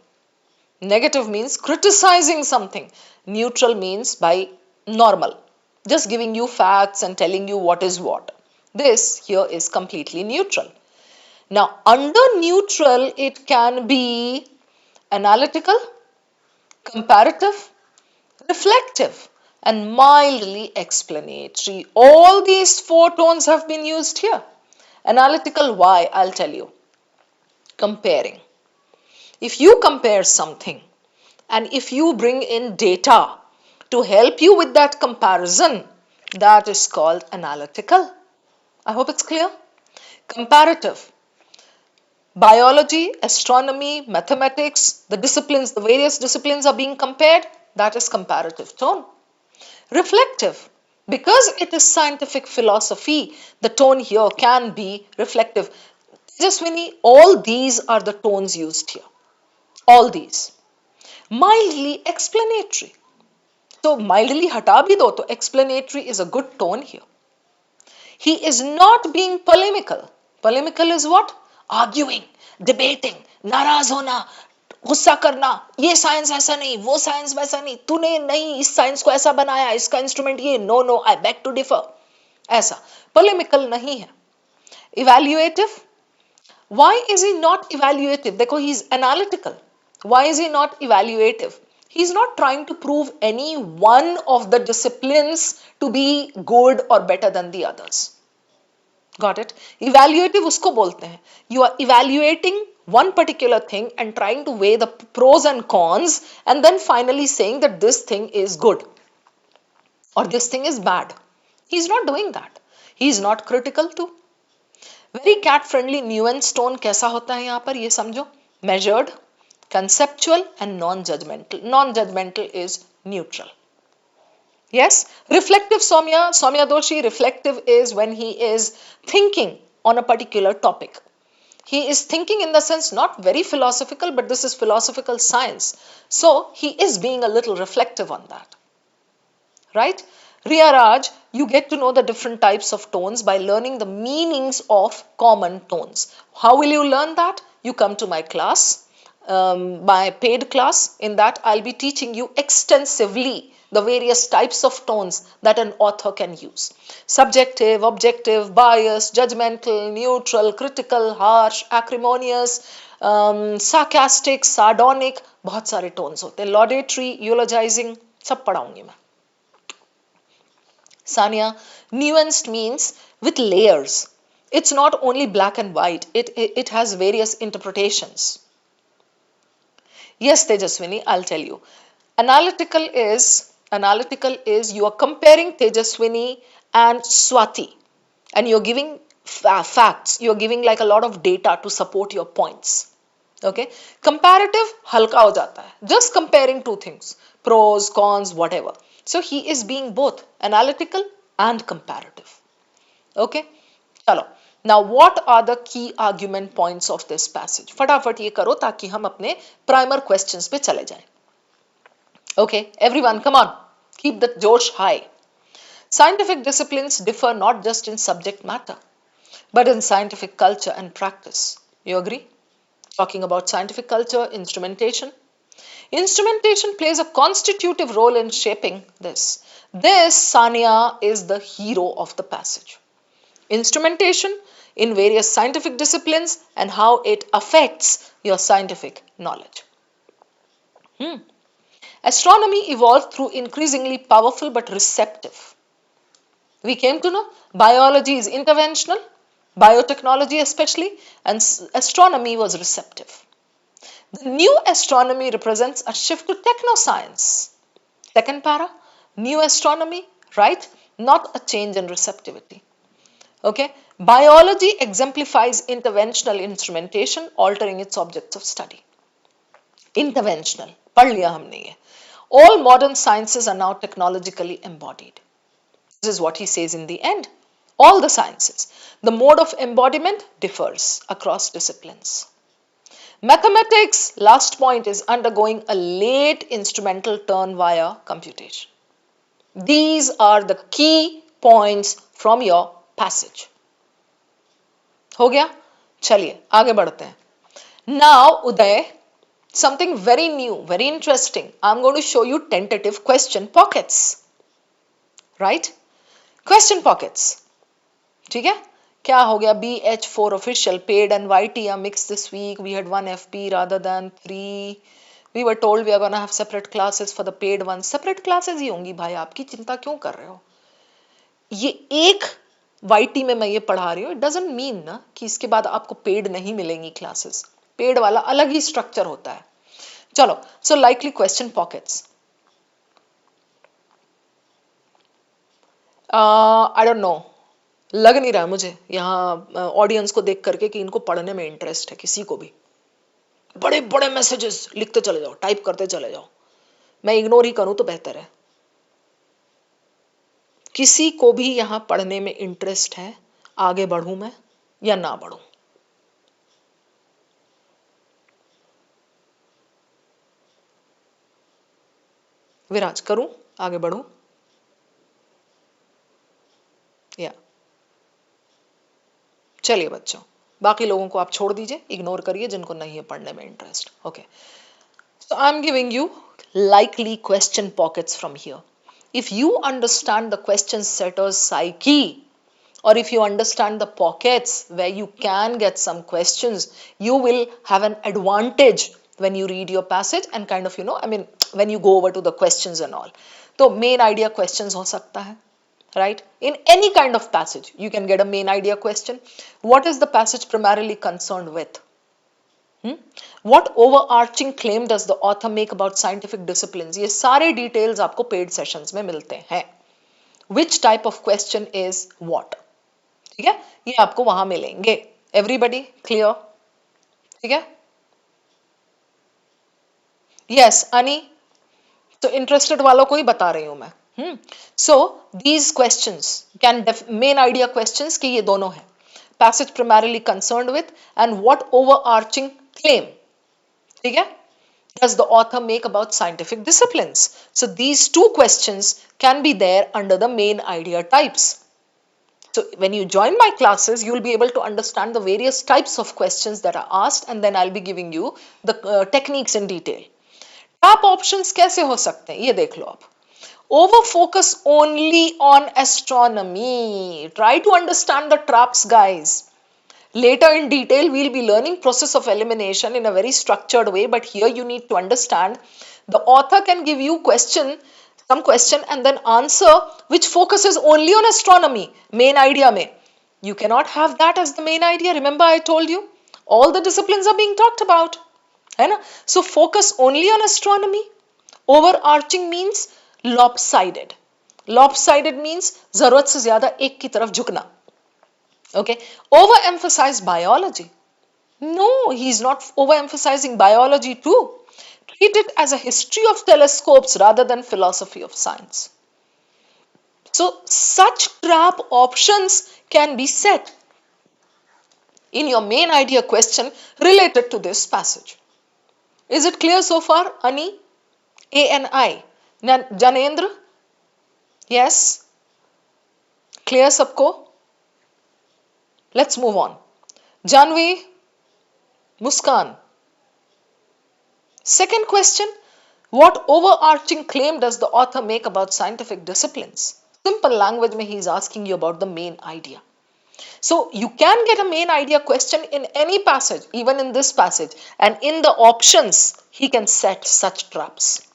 Negative means criticizing something. Neutral means by normal, just giving you facts and telling you what is what. This here is completely neutral. Now, under neutral, it can be analytical, comparative, reflective, and mildly explanatory. All these 4 tones have been used here. Analytical, why? I'll tell you. Comparing. If you compare something and if you bring in data to help you with that comparison, that is called analytical. I hope it's clear. Comparative. Biology, astronomy, mathematics, the disciplines, the various disciplines are being compared. That is comparative tone. Reflective. Because it is scientific philosophy, the tone here can be reflective. Tejaswini, all these are the tones used here. All these. Mildly explanatory. So mildly hata bhi do, to explanatory is a good tone here. He is not being polemical. Polemical is what? Arguing, debating, नाराज होना, गुस्सा करना, ये science ऐसा नहीं, वो science वैसा नहीं, तूने नहीं इस साइंस को ऐसा बनाया, इसका इंस्ट्रूमेंट ये, no no, I beg to differ. ऐसा पोलेमिकल नहीं है. Evaluative. Why is he not evaluative? देखो, he is analytical. Why is he not evaluative? He is not trying to prove any one of the disciplines to be good or better than the others. Got it? Evaluative उसको बोलते हैं. You are evaluating one particular thing and trying to weigh the pros and cons and then finally saying that this thing is good or this thing is bad. He is not doing that. He is not critical too. Very cat friendly nuance tone कैसा होता है यहाँ पर, ये समझो. Measured, conceptual and non-judgmental. Non-judgmental is neutral. Yes, reflective, Soumya Doshi, reflective is when he is thinking on a particular topic. He is thinking in the sense not very philosophical, but this is philosophical science. So he is being a little reflective on that. Right? Ria Raj, you get to know the different types of tones by learning the meanings of common tones. How will you learn that? You come to my class, my paid class. In that, I'll be teaching you extensively the various types of tones that an author can use. Subjective, objective, biased, judgmental, neutral, critical, harsh, acrimonious, sarcastic, sardonic, बहुत सारे tones होते हैं. Laudatory, eulogizing, सब पढ़ाऊंगी मैं. Sania, nuanced means with layers. It's not only black and white, it has various interpretations. Yes, Tejaswini, I'll tell you. Analytical is you are comparing Tejaswini and Swati, and you're giving facts. You're giving like a lot of data to support your points. Okay. Comparative, halka ho jata hai. Just comparing two things, pros, cons, whatever. So he is being both analytical and comparative. Okay. चलो. Now what are the key argument points of this passage? फटाफट ये करो ताकि हम अपने primer questions पे चले जाएं. Okay, everyone, come on. Keep the josh high. Scientific disciplines differ not just in subject matter, but in scientific culture and practice. You agree? Talking about scientific culture, instrumentation. Instrumentation plays a constitutive role in shaping this. This, Sania, is the hero of the passage. Instrumentation in various scientific disciplines and how it affects your scientific knowledge. Astronomy evolved through increasingly powerful but receptive. We came to know biology is interventional, biotechnology especially, and astronomy was receptive. The new astronomy represents a shift to technoscience. Second para, new astronomy, right? Not a change in receptivity. Okay, biology exemplifies interventional instrumentation, altering its objects of study. Interventional, पढ़ लिया हमने ये. All modern sciences are now technologically embodied. This is what he says in the end. All the sciences. The mode of embodiment differs across disciplines. Mathematics, last point, is undergoing a late instrumental turn via computation. These are the key points from your passage. हो गया? चलिए आगे बढ़ते हैं. Now, Uday, something very new, very interesting. I'm going to show you tentative question pockets. Right? Question pockets. ठीक है? क्या हो गया? BH4 official, paid and YT are mixed this week. We had one FP rather than 3. We were told we are going to have separate classes for the paid ones. Separate classes ही होंगी भाई, आपकी चिंता क्यों कर रहे हो? ये एक YT में मैं ये पढ़ा रही हूँ, it doesn't mean ना कि इसके बाद आपको पेड नहीं मिलेंगी क्लासेस. पेड वाला अलग ही स्ट्रक्चर होता है. चलो, so likely question pockets. I don't know. लग नहीं रहा मुझे यहाँ ऑडियंस को देख करके कि इनको पढ़ने में इंटरेस्ट है किसी को भी. बड़े बड़े मैसेजेस लिखते चले जाओ, टाइप करते चले जाओ. मैं इग्नोर ही करूं तो बेहतर है. किसी को भी यहाँ पढ़ने में इंटरेस्ट है? आगे बढ़ूं मैं या ना बढ़ूं? विराज, करूं? आगे बढ़ूं? या चलिए बच्चों, बाकी लोगों को आप छोड़ दीजिए, इग्नोर करिए जिनको नहीं है पढ़ने में interest. Okay, so I am giving you likely question pockets from here. If you understand the question setter's psyche, or if you understand the pockets where you can get some questions, you will have an advantage when you read your passage and kind of, when you go over to the questions and all. So main idea questions ho sakta hai, right? In any kind of passage, you can get a main idea question. What is the passage primarily concerned with? What overarching claim does the author make about scientific disciplines? ये सारे details आपको paid sessions में मिलते हैं. Which type of question is what? ठीक है? ये आपको वहां मिलेंगे. Everybody clear? ठीक है? Yes, Ani. तो interested वालों को ही बता रही हूं मैं. So these questions can main idea questions कि ये दोनों हैं. Passage primarily concerned with and what overarching claim. ठीक है? does the author make about scientific disciplines? So these two questions can be there under the main idea types. So when you join my classes, you will be able to understand the various types of questions that are asked, and then I'll be giving you the techniques in detail. Trap options कैसे हो सकते हैं ये देख लो आप. Over focus only on astronomy. Try to understand the traps, guys. Later in detail, we'll be learning process of elimination in a very structured way, but here you need to understand the author can give you some question and then answer which focuses only on astronomy, main idea mein. You cannot have that as the main idea. Remember I told you, all the disciplines are being talked about. है ना? So focus only on astronomy. Overarching means lopsided. Lopsided means जरूरत से ज्यादा एक की तरफ झुकना. Okay, overemphasize biology. No, he's not overemphasizing biology too. Treat it as a history of telescopes rather than philosophy of science. So, such trap options can be set in your main idea question related to this passage. Is it clear so far, Ani? ANI. Janendra? Yes? Clear sabko? Let's move on. Janvi, Muskan. Second question, what overarching claim does the author make about scientific disciplines? Simple language mein he is asking you about the main idea. So you can get a main idea question in any passage, even in this passage, and in the options he can set such traps.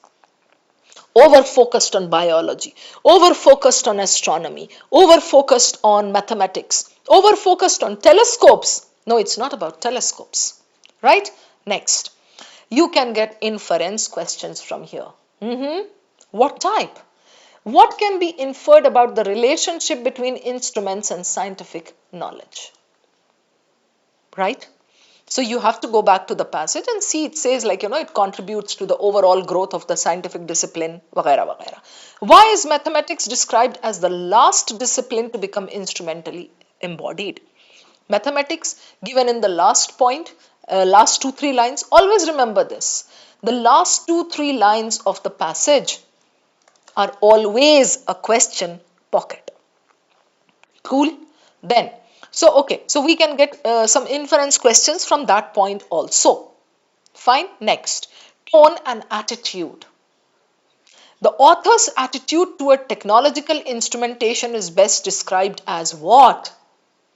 Over focused on biology, over focused on astronomy, over focused on mathematics, over focused on telescopes. No, it's not about telescopes, right? Next, you can get inference questions from here. What type? What can be inferred about the relationship between instruments and scientific knowledge? Right? So you have to go back to the passage and see it says like, it contributes to the overall growth of the scientific discipline, vagaira, vagaira. Why is mathematics described as the last discipline to become instrumentally embodied? Mathematics given in the last point, last 2-3 lines, always remember this. The last 2-3 lines of the passage are always a question pocket. Cool? Then, so we can get some inference questions from that point also. Fine. Next, tone and attitude. The author's attitude toward technological instrumentation is best described as what?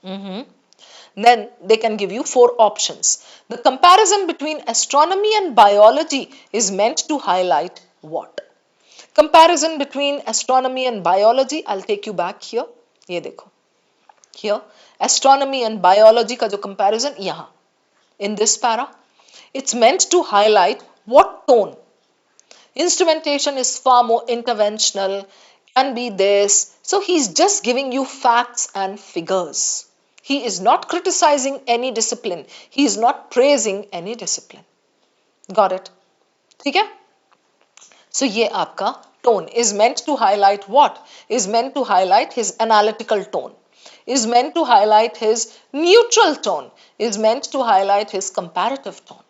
Then they can give you 4 options. The comparison between astronomy and biology is meant to highlight what? Comparison between astronomy and biology, I'll take you back here. ये देखो. Here, astronomy and biology का जो comparison यहाँ. In this para, it's meant to highlight what tone. Instrumentation is far more interventional, can be this. So he's just giving you facts and figures. He is not criticizing any discipline. He is not praising any discipline. Got it? ठीक है? So ये आपका tone is meant to highlight what? Is meant to highlight his analytical tone. Is meant to highlight his neutral tone. Is meant to highlight his comparative tone.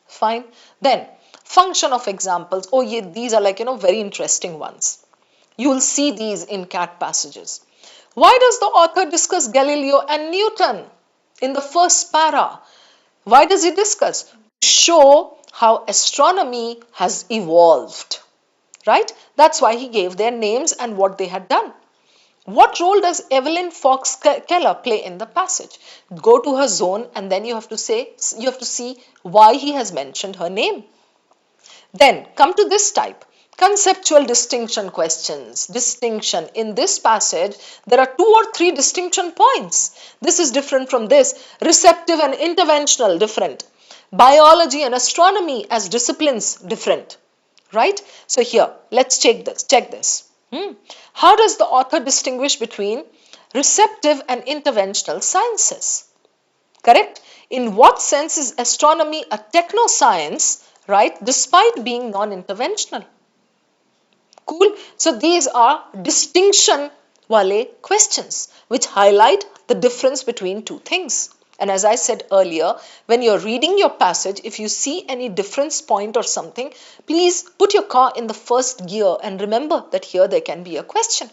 Fine. Then function of examples. Oh, these are like, very interesting ones. You will see these in CAT passages. Why does the author discuss Galileo and Newton in the first para? Why does he discuss? To show how astronomy has evolved, right? That's why he gave their names and what they had done. What role does Evelyn Fox Keller play in the passage? Go to her zone and then you have to see why he has mentioned her name. Then come to this type. Conceptual distinction questions. Distinction. In this passage, there are 2 or 3 distinction points. This is different from this. Receptive and interventional, different. Biology and astronomy as disciplines, different. Right? So here, let's check this. How does the author distinguish between receptive and interventional sciences? Correct? In what sense is astronomy a techno-science, right, despite being non-interventional? Cool. So these are distinction wale questions which highlight the difference between 2 things. And as I said earlier, when you're reading your passage, if you see any difference point or something, please put your car in the first gear and remember that here there can be a question.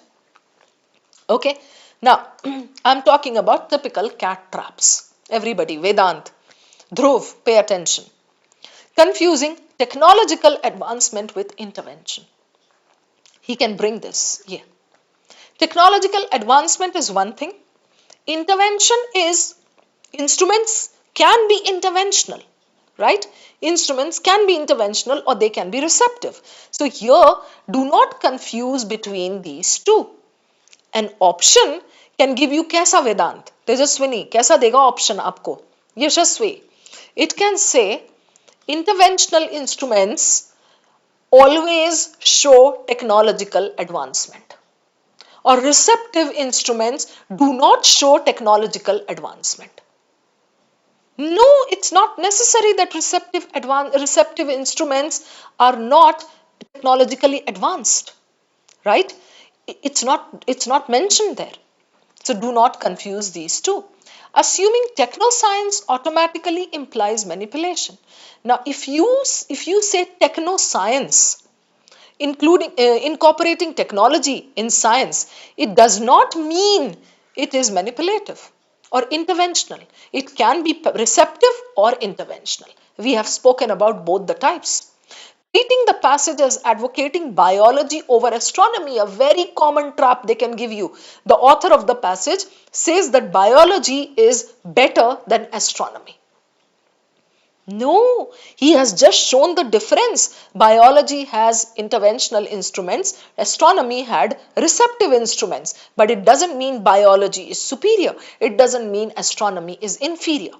Okay, now I'm talking about typical cat traps. Everybody, Vedant, Dhruv, pay attention. Confusing technological advancement with intervention. He can bring this. Yeah. Technological advancement is one thing. Intervention is, instruments can be interventional, right? Instruments can be interventional or they can be receptive. So here, do not confuse between these two. An option can give you kaisa Vedant? Tejaswini, kaisa dega option aapko? Yashasvi. It can say interventional instruments always show technological advancement, or receptive instruments do not show technological advancement. No, it's not necessary that receptive instruments are not technologically advanced, right? It's not mentioned there. So do not confuse these two. Assuming technoscience automatically implies manipulation. Now, if you say technoscience, including incorporating technology in science, it does not mean it is manipulative or interventional. It can be receptive or interventional. We have spoken about both the types. Treating the passage as advocating biology over astronomy, a very common trap they can give you. The author of the passage says that biology is better than astronomy. No, he has just shown the difference. Biology has interventional instruments, astronomy had receptive instruments, but it doesn't mean biology is superior. It doesn't mean astronomy is inferior.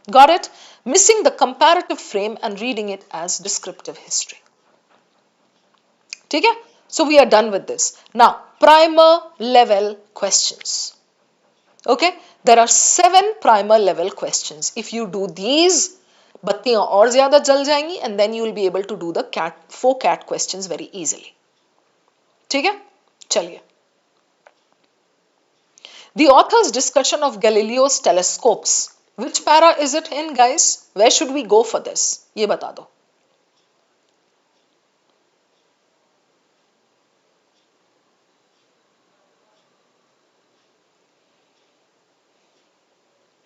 Got it? Missing the comparative frame and reading it as descriptive history. Okay? So we are done with this. Now, primer level questions. Okay? There are 7 primer level questions. If you do these, बत्तियां और ज्यादा जल जाएंगी and then you will be able to do the 4 CAT questions very easily. ठीक है? चलिए. The author's discussion of Galileo's telescopes. Which para is it in, guys? Where should we go for this? ये बता दो.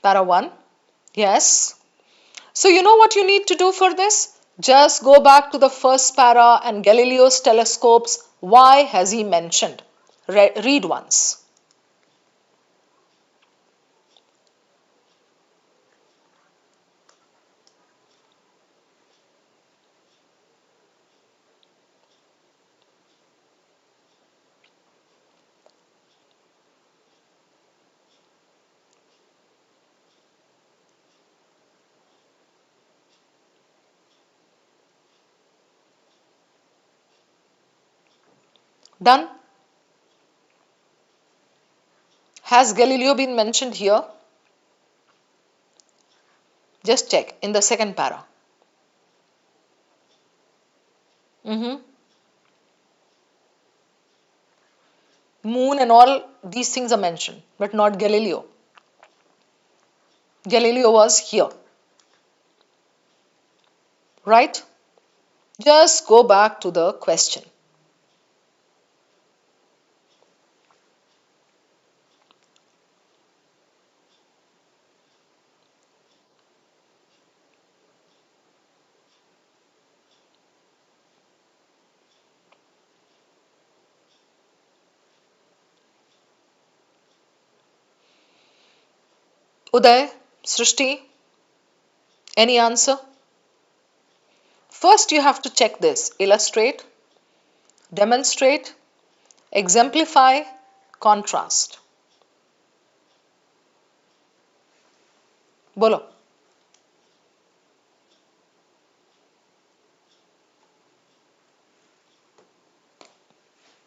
Para 1. Yes. So you know what you need to do for this? Just go back to the first para and Galileo's telescopes. Why has he mentioned? Read once. Done? Has Galileo been mentioned here? Just check in the second para. Moon and all these things are mentioned, but not Galileo. Galileo was here. Right? Just go back to the question. Uday, Srishti, any answer? First you have to check this. Illustrate, demonstrate, exemplify, contrast. Bolo.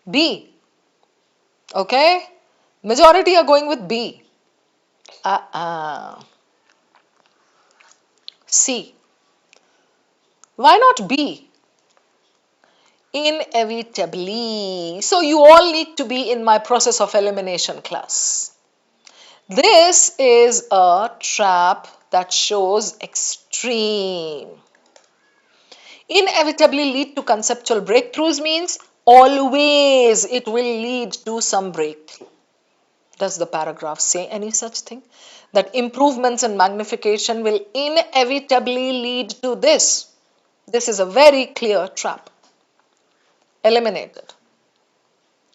B. Okay. Majority are going with B. C. Why not B? Inevitably. So you all need to be in my process of elimination class. This is a trap that shows extreme. Inevitably lead to conceptual breakthroughs means always it will lead to some breakthrough. Does the paragraph say any such thing? That improvements and magnification will inevitably lead to this. This is a very clear trap. Eliminated.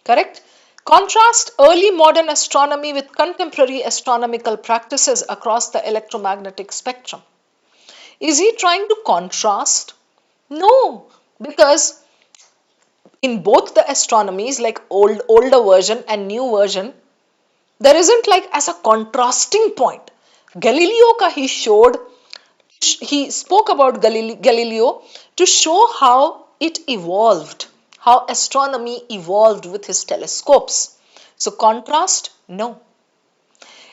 Correct? Contrast early modern astronomy with contemporary astronomical practices across the electromagnetic spectrum. Is he trying to contrast? No, because in both the astronomies, like older version and new version, there isn't like as a contrasting point. Galileo ka he spoke about Galileo to show how it evolved, how astronomy evolved with his telescopes. So contrast, no.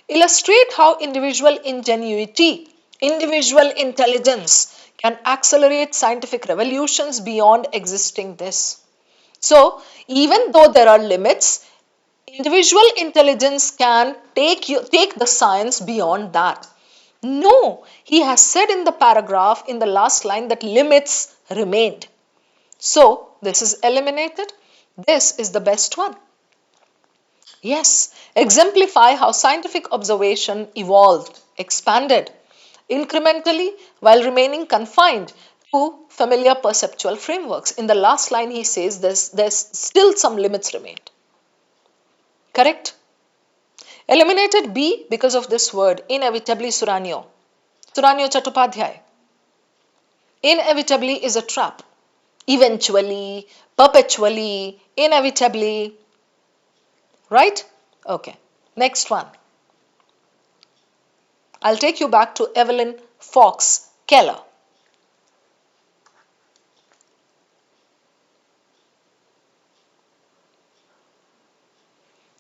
Illustrate how individual ingenuity, individual intelligence can accelerate scientific revolutions beyond existing this. So even though there are limits, individual intelligence can take the science beyond that. No, he has said in the paragraph in the last line that limits remained. So this is eliminated. This is the best one. Yes, exemplify how scientific observation evolved, expanded incrementally while remaining confined to familiar perceptual frameworks. In the last line, he says there's still some limits remained. Correct? Eliminated B because of this word, inevitably Suranyo. Suranyo Chattopadhyay. Inevitably is a trap. Eventually, perpetually, inevitably. Right? Okay. Next one. I'll take you back to Evelyn Fox Keller.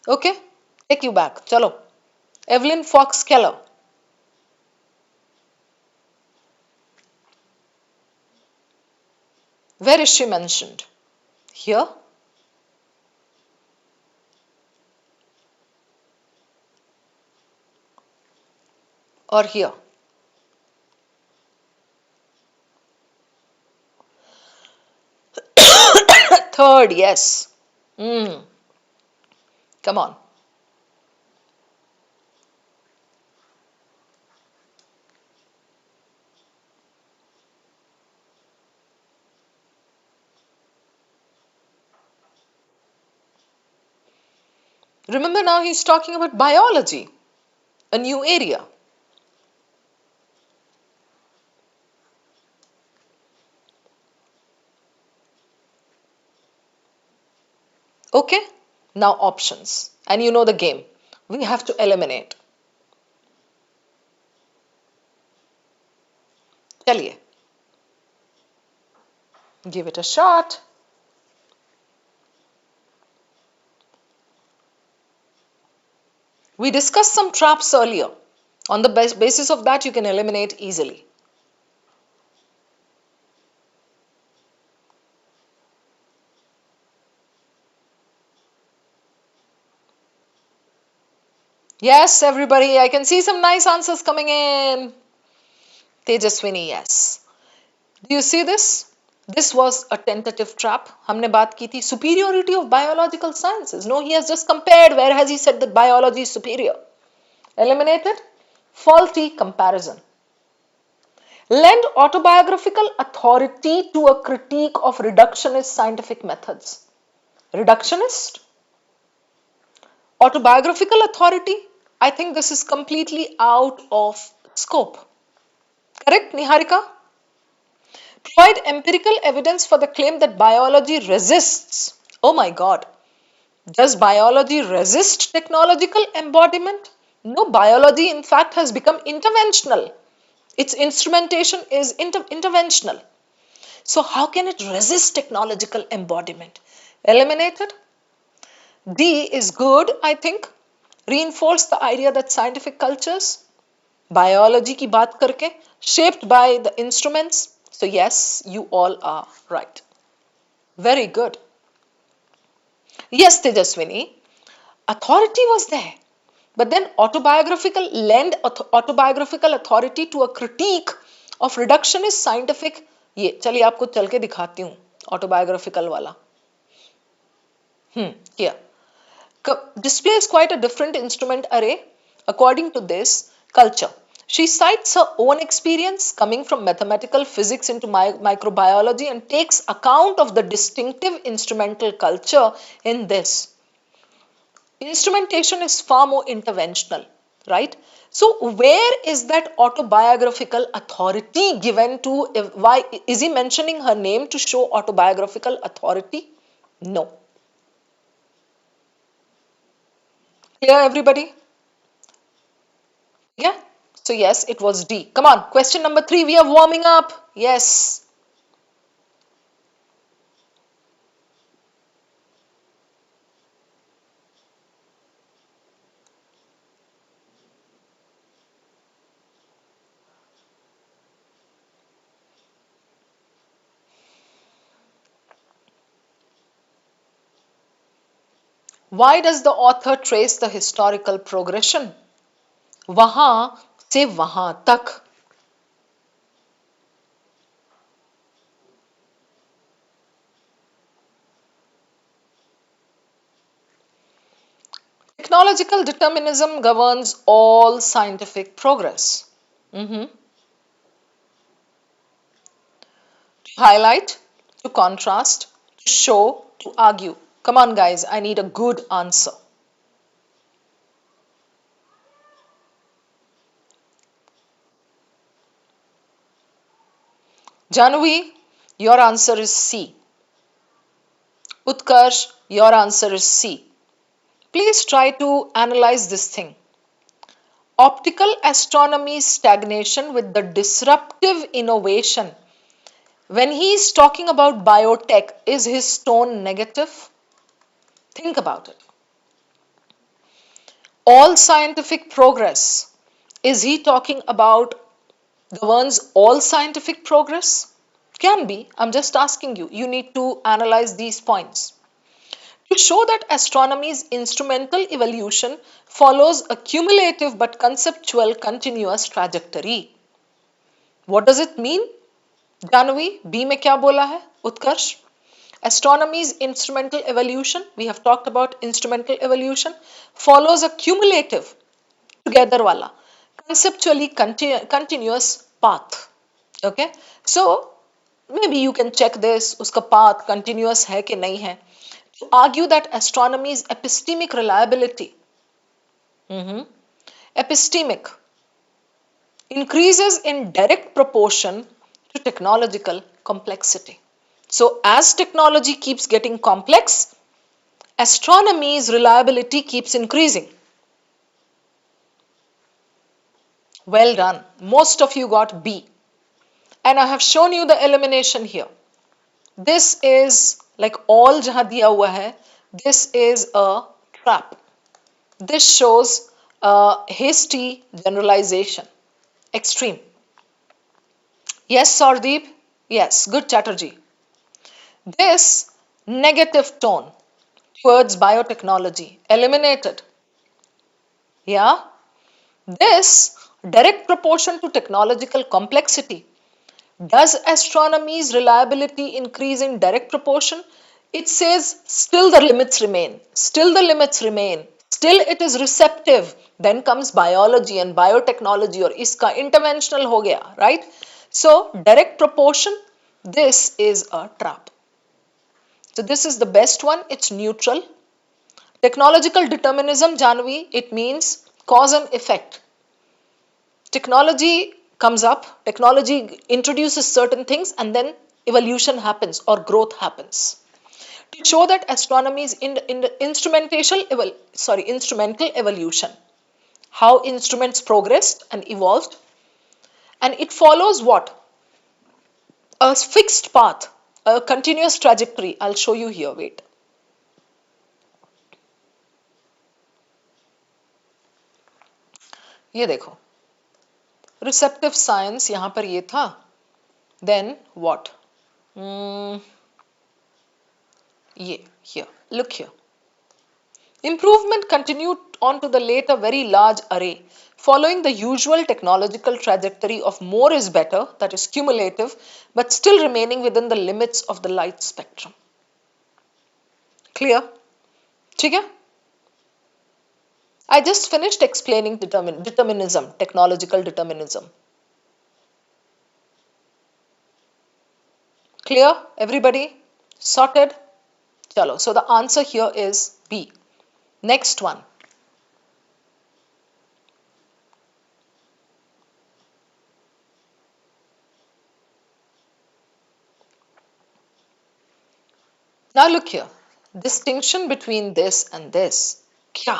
Okay? Take you back. Chalo. Evelyn Fox Keller. Where is she mentioned? Here? Or here? Third, yes. Come on. Remember now he's talking about biology, a new area. Okay? Now options. And you know the game. We have to eliminate. Chaliye. Give it a shot. We discussed some traps earlier. On the basis of that, you can eliminate easily. Yes, everybody, I can see some nice answers coming in. Tejaswini, yes. Do you see this? This was a tentative trap. हमने बात की थी superiority of biological sciences. No, he has just compared. Where has he said that biology is superior? Eliminated. Faulty comparison. Lend autobiographical authority to a critique of reductionist scientific methods. Reductionist? Autobiographical authority? I think this is completely out of scope. Correct, Niharika? Provide empirical evidence for the claim that biology resists. Oh my God. Does biology resist technological embodiment? No, biology in fact has become interventional. Its instrumentation is interventional. So how can it resist technological embodiment? Eliminated. D is good, I think. Reinforce the idea that scientific cultures, biology ki baat karke, shaped by the instruments. So yes, you all are right. Very good. Yes, Tejaswini, authority was there. But then autobiographical lend autobiographical authority to a critique of reductionist scientific. ये चलिए आपको चल के दिखाती हूँ autobiographical वाला. Here displays quite a different instrument array according to this culture. She cites her own experience coming from mathematical physics into microbiology and takes account of the distinctive instrumental culture in this. Instrumentation is far more interventional, right? So where is that autobiographical authority given to? Why is he mentioning her name to show autobiographical authority? No. Clear, everybody? Yeah. So yes, it was D. Come on, question number 3. We are warming up. Yes. Why does the author trace the historical progression? वहां से वहां तक. Technological determinism governs all scientific progress. To highlight, to contrast, to show, to argue. Come on, guys, I need a good answer. Janvi, your answer is C. Utkarsh, your answer is C. Please try to analyze this thing. Optical astronomy stagnation with the disruptive innovation. When he is talking about biotech, is his tone negative? Think about it. All scientific progress, is he talking about governs all scientific progress? Can be. I'm just asking you. You need to analyze these points. To show that astronomy's instrumental evolution follows a cumulative but conceptual continuous trajectory. What does it mean? Janvi, B में क्या बोला है? उत्कर्ष. Astronomy's instrumental evolution, we have talked about instrumental evolution, follows a cumulative, together wala, conceptually continuous path. Okay, so maybe you can check this, uska path continuous hai कि नहीं है. To argue that astronomy's epistemic reliability, epistemic, increases in direct proportion to technological complexity. So as technology keeps getting complex, astronomy's reliability keeps increasing. Well done. Most of you got B. And I have shown you the elimination here. This is like all jahan diya hua hai, this is a trap. This shows a hasty generalization. Extreme. Yes, Sardeep? Yes, good Chatterjee. This negative tone towards biotechnology, eliminated. Yeah? This direct proportion to technological complexity. Does astronomy's reliability increase in direct proportion? It says still the limits remain. Still the limits remain. Still it is receptive. Then comes biology and biotechnology or iska interventional ho gaya, right? So direct proportion, this is a trap. So this is the best one. It's neutral. Technological determinism, Janvi, it means cause and effect. Technology comes up, technology introduces certain things, and then evolution happens or growth happens. To show that astronomy is instrumental evolution, how instruments progressed and evolved, and it follows what? A fixed path, a continuous trajectory. I'll show you here, wait. ये देखो, receptive science यहाँ पर ये था, then what? ये, here, look here. Improvement continued onto the later very large array, following the usual technological trajectory of more is better, that is cumulative, but still remaining within the limits of the light spectrum. Clear? ठीक है? I just finished explaining determinism, technological determinism. Clear? Everybody? Sorted? Chalo. So the answer here is B. Next one. Now look here. Distinction between this and this. Kya?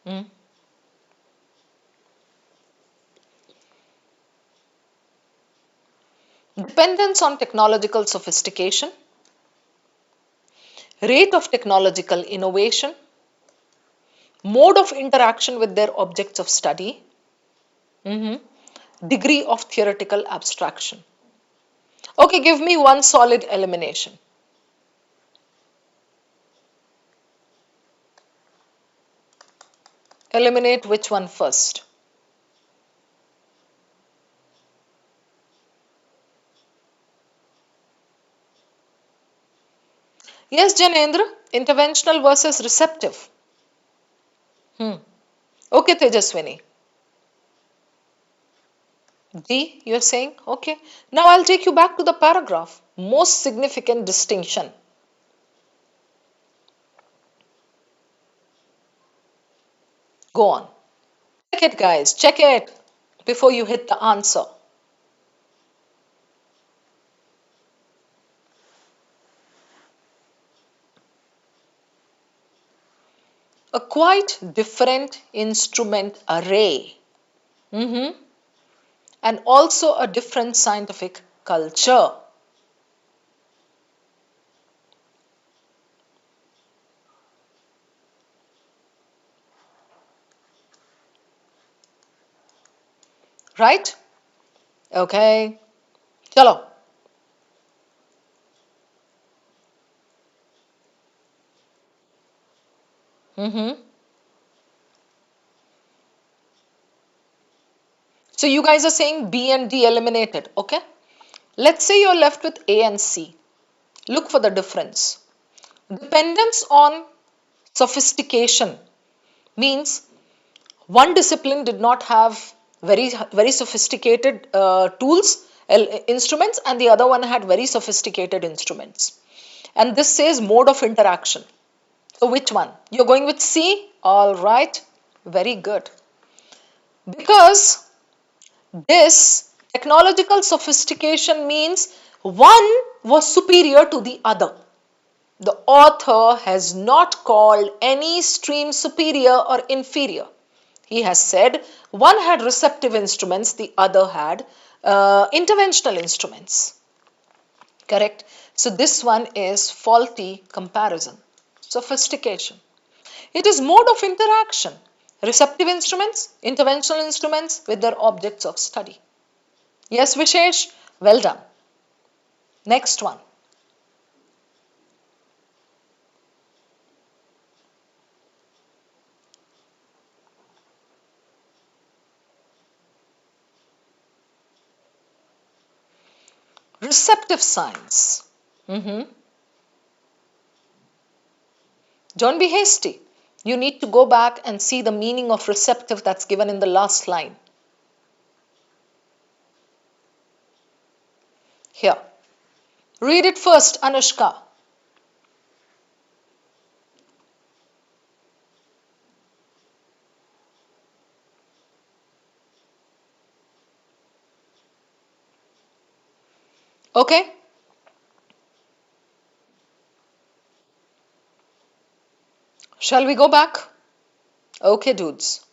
Hmm? Dependence on technological sophistication, rate of technological innovation, mode of interaction with their objects of study, degree of theoretical abstraction. Okay, give me one solid elimination. Eliminate which one first? Yes, Janendra, interventional versus receptive. Okay, Tejaswini. D, you're saying? Okay. Now I'll take you back to the paragraph. Most significant distinction. Go on. Check it, guys. Check it before you hit the answer. A quite different instrument array. And also a different scientific culture. Right? Okay. Chalo. So you guys are saying B and D eliminated. Okay. Let's say you're left with A and C. Look for the difference. Dependence on sophistication means one discipline did not have very sophisticated tools, instruments, and the other one had very sophisticated instruments. And this says mode of interaction. So which one? You're going with C? All right. Very good. Because this technological sophistication means one was superior to the other. The author has not called any stream superior or inferior. He has said one had receptive instruments, the other had interventional instruments. Correct? So this one is faulty comparison. Sophistication. It is mode of interaction. Receptive instruments, interventional instruments with their objects of study. Yes, Vishesh? Well done. Next one. Receptive science. Don't be hasty. You need to go back and see the meaning of receptive that's given in the last line. Here. Read it first, Anushka. Okay? Shall we go back? Okay, dudes.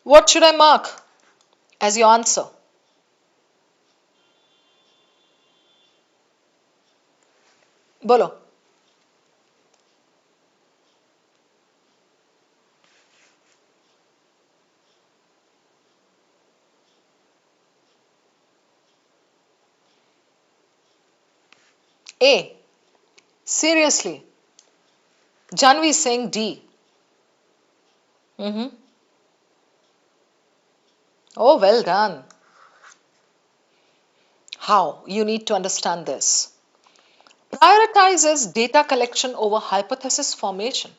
What should I mark as your answer? Bolo. A. Seriously. Janvi is saying D. Mm-hmm. Oh, well done. How? You need to understand this. Prioritizes data collection over hypothesis formation.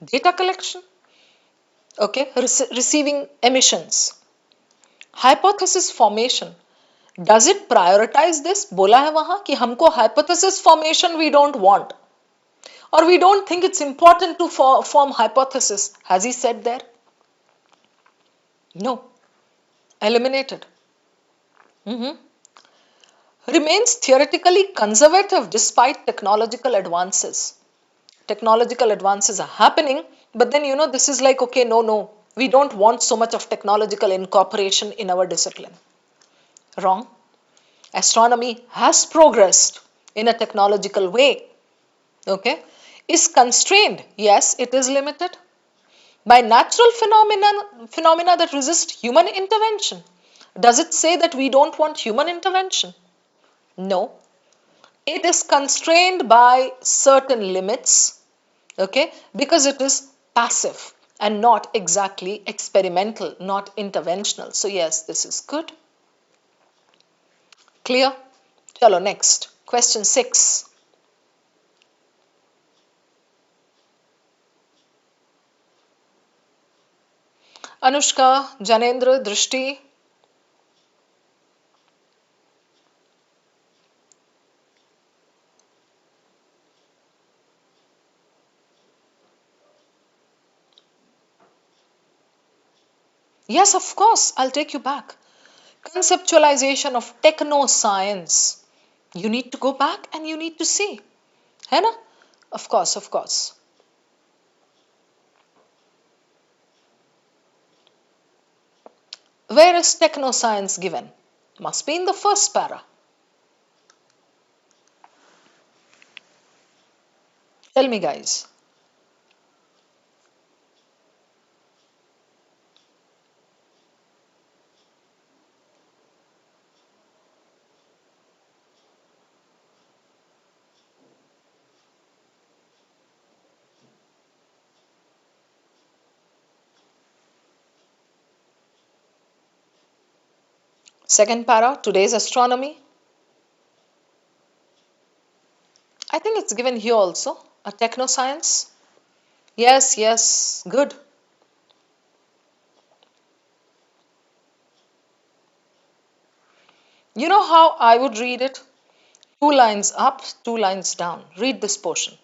Data collection, okay, receiving emissions. Hypothesis formation. Does it prioritize this? बोला है वहां कि हमको hypothesis formation we don't want. Or we don't think it's important to form hypothesis. Has he said there? No. Eliminated. Mhm. Remains theoretically conservative despite technological advances. Technological advances are happening, but then this is like, okay, no, we don't want so much of technological incorporation in our discipline. Wrong. Astronomy has progressed in a technological way. Okay. Is constrained? Yes, it is limited by natural phenomena that resist human intervention. Does it say that we don't want human intervention? No. It is constrained by certain limits, okay, because it is passive and not exactly experimental, not interventional. So yes, this is good. Clear? Chalo, next. Question 6. Anushka, Janendra, Drishti. Yes, of course, I'll take you back. Conceptualization of techno science. You need to go back and you need to see. है ना? Of course, of course. Where is techno science given? Must be in the first para. Tell me, guys. Second para, today's astronomy. I think it's given here also, a techno science. Yes, yes, good. You know how I would read it? Two lines up, two lines down. Read this portion.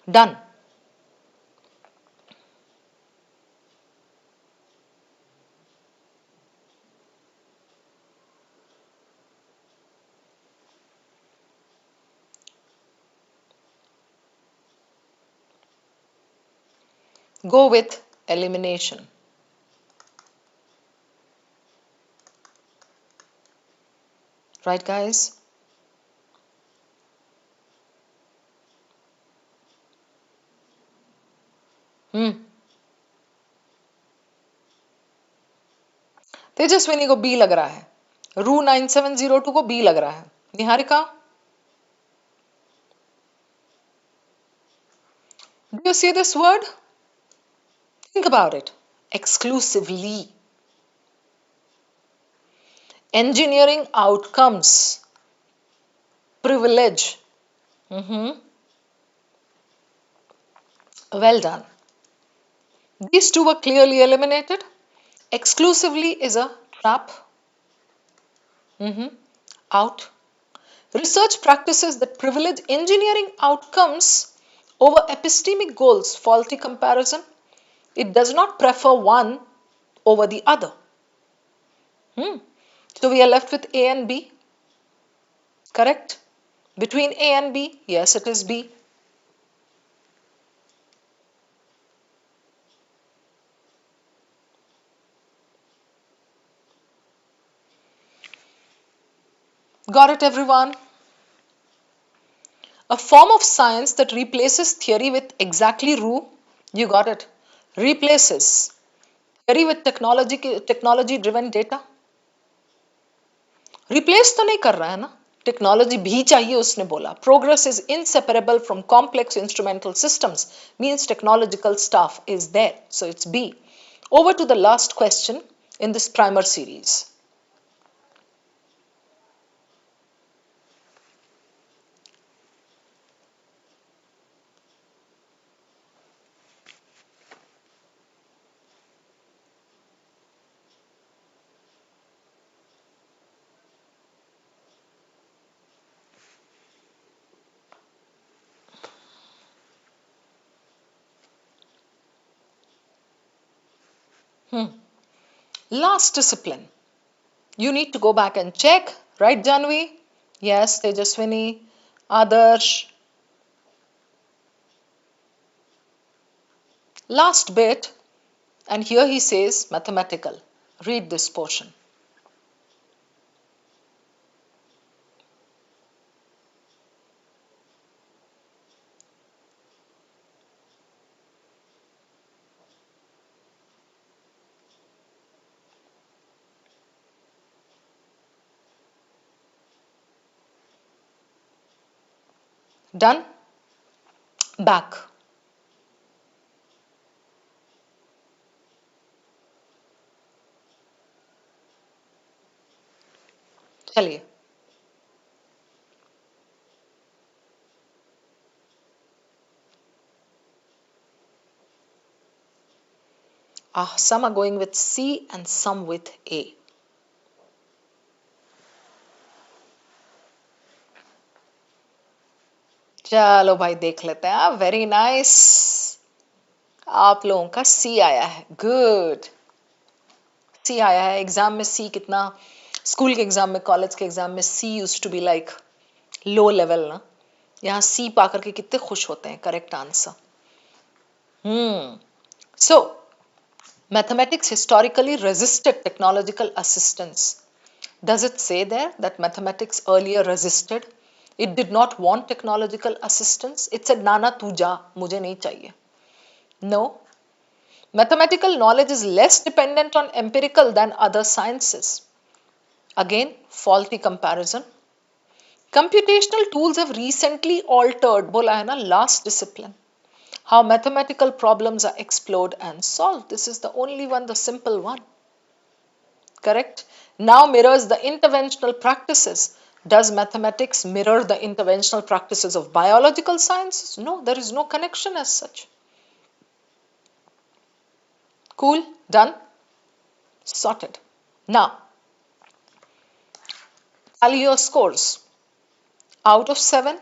Done. Go with elimination. Right, guys? Hmm. Tejaswini को B लग रहा है रू 9702 को B लग रहा है Niharika do you see this word think about it exclusively engineering outcomes privilege well done these two were clearly eliminated exclusively is a trap out research practices that privilege engineering outcomes over epistemic goals faulty comparison it does not prefer one over the other So we are left with A and B, correct? Between A and B, yes, it is B. Got it, everyone? A form of science that replaces theory with exactly rule. You got it. Replaces theory with technology driven data. Replace तो नहीं कर रहा है ना, technology भी चाहिए उसने बोला. Progress is inseparable from complex instrumental systems means technological staff is there, so it's be. Over to the last question in this primer series. Last discipline. You need to go back and check, right, Janvi? Yes, Tejaswini, Adarsh. Last bit, and here he says mathematical. Read this portion. Done? Back. चलिए. Some are going with C and some with A. चलो भाई देख लेते हैं. Very nice. आप लोगों का सी आया है. गुड. सी आया है. एग्जाम में सी कितना, स्कूल के एग्जाम में, कॉलेज के एग्जाम में C used to be like low level ना. यहाँ सी पा करके कितने खुश होते हैं. Correct answer. So mathematics historically resisted technological assistance. Does it say there that mathematics earlier resisted? It did not want technological assistance. It said, Nana, tu ja, mujhe nahi chahiye. No. Mathematical knowledge is less dependent on empirical than other sciences. Again, faulty comparison. Computational tools have recently altered, bola hai na, last discipline, how mathematical problems are explored and solved. This is the only one, the simple one. Correct? Now mirrors the interventional practices. Does mathematics mirror the interventional practices of biological sciences? No, there is no connection as such. Cool? Done? Sorted. Now, tally your scores. Out of 7,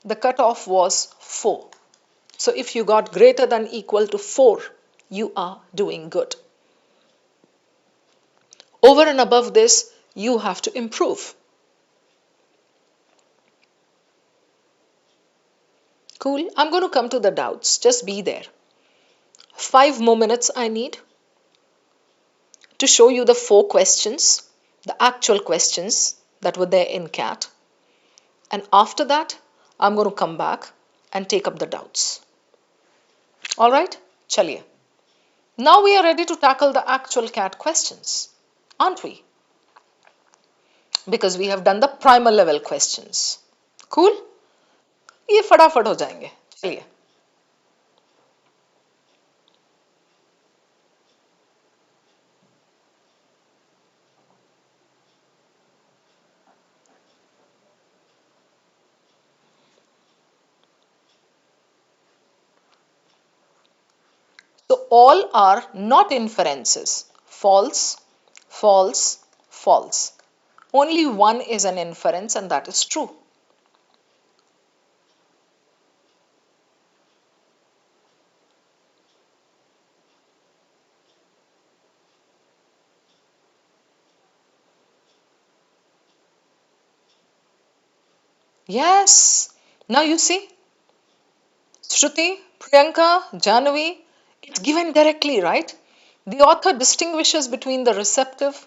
the cutoff was 4. So if you got greater than equal to 4, you are doing good. Over and above this, you have to improve. Cool. I'm going to come to the doubts. Just be there. 5 more minutes I need to show you the 4 questions, the actual questions that were there in CAT. And after that, I'm going to come back and take up the doubts. All right? Chaliye. Now we are ready to tackle the actual CAT questions, aren't we? Because we have done the primer level questions. Cool? ये फटाफट हो जाएंगे. चलिए. So all are not inferences. False, false, false. Only one is an inference, and that is true. Yes. Now you see, Shruti, Priyanka, Jahnavi, it's given directly, right? The author distinguishes between the receptive,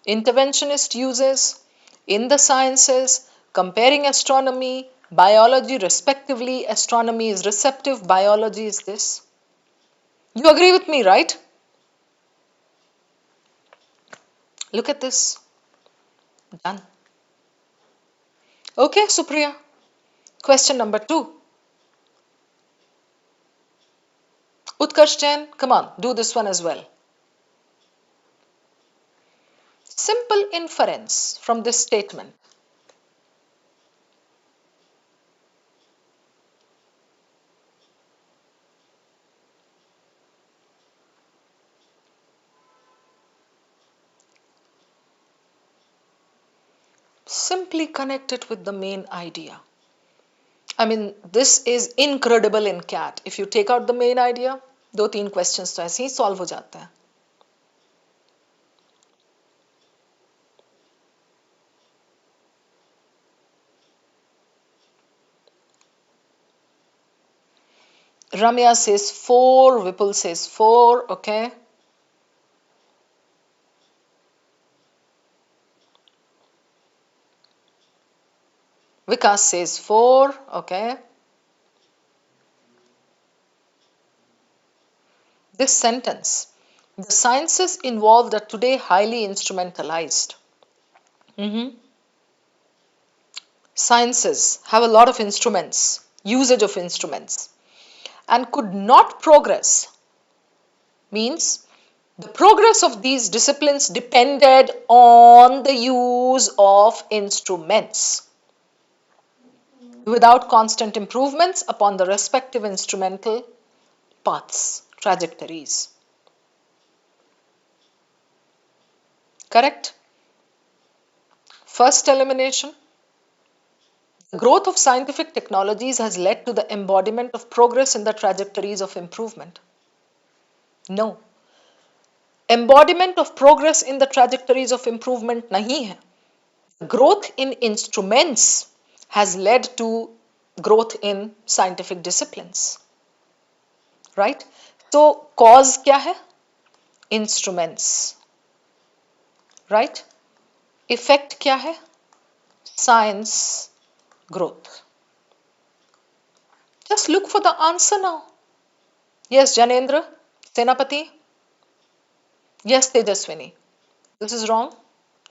interventionist uses in the sciences, comparing astronomy, biology, respectively. Astronomy is receptive, biology is this. You agree with me, right? Look at this. Done. Okay, Supriya. Question number 2. Utkarsh Jain, come on, do this one as well. Simple inference from this statement. Simply connect it with the main idea. I mean, this is incredible in CAT. If you take out the main idea, 2-3 questions तो ऐसे ही solve हो जाते हैं. Ramya says 4, Vipul says 4, okay. Vikas says 4, okay. This sentence, the sciences involved are today highly instrumentalized. Sciences have a lot of instruments, usage of instruments, and could not progress. Means the progress of these disciplines depended on the use of instruments. Without constant improvements upon the respective instrumental paths, trajectories. Correct? First elimination. The growth of scientific technologies has led to the embodiment of progress in the trajectories of improvement. No. Embodiment of progress in the trajectories of improvement nahi hai. Growth in instruments has led to growth in scientific disciplines. Right? So, cause kya hai? Instruments. Right? Effect kya hai? Science growth. Just look for the answer now. Yes, Janendra, Senapati. Yes, Tejaswini. This is wrong.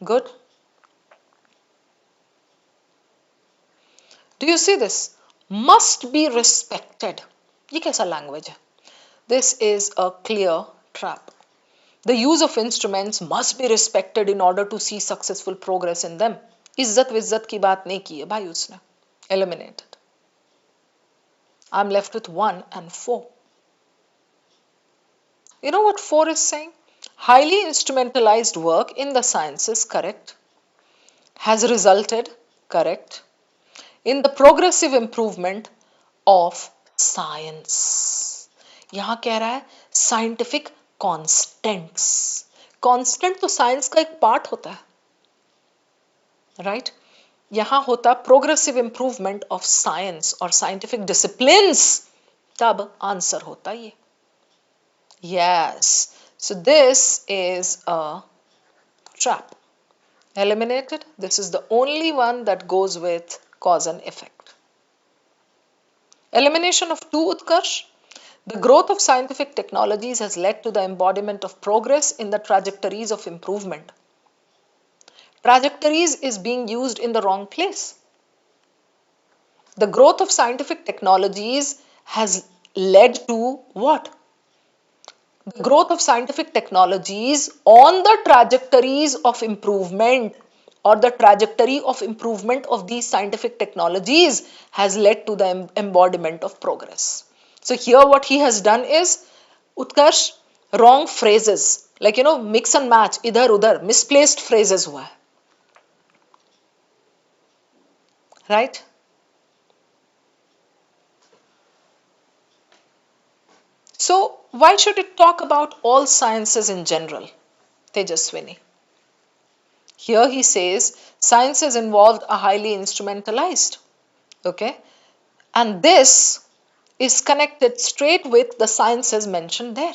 Good. Do you see this? Must be respected. ये कैसा language है? This is a clear trap. The use of instruments must be respected in order to see successful progress in them. इज्जत विज्जत की बात नहीं की है भाई उसने. Eliminated. I'm left with 1 and 4. You know what 4 is saying? Highly instrumentalized work in the sciences, correct, has resulted, correct, in the progressive improvement of science. यहाँ कह रहा है scientific constants. Constant तो science का एक part होता है, right? यहाँ होता progressive improvement of science or scientific disciplines. तब answer होता ये. Yes. So this is a trap. Eliminated. This is the only one that goes with cause and effect. Elimination of 2, Utkarsh. The growth of scientific technologies has led to the embodiment of progress in the trajectories of improvement. Trajectories is being used in the wrong place. The growth of scientific technologies has led to what? The growth of scientific technologies on the trajectories of improvement or the trajectory of improvement of these scientific technologies has led to the embodiment of progress. So here what he has done is, Utkarsh, wrong phrases, like mix and match, idhar udhar, misplaced phrases hua hai. Right? So why should it talk about all sciences in general, Tejaswini? Here he says sciences involved are highly instrumentalized. Okay, and this is connected straight with the sciences mentioned there.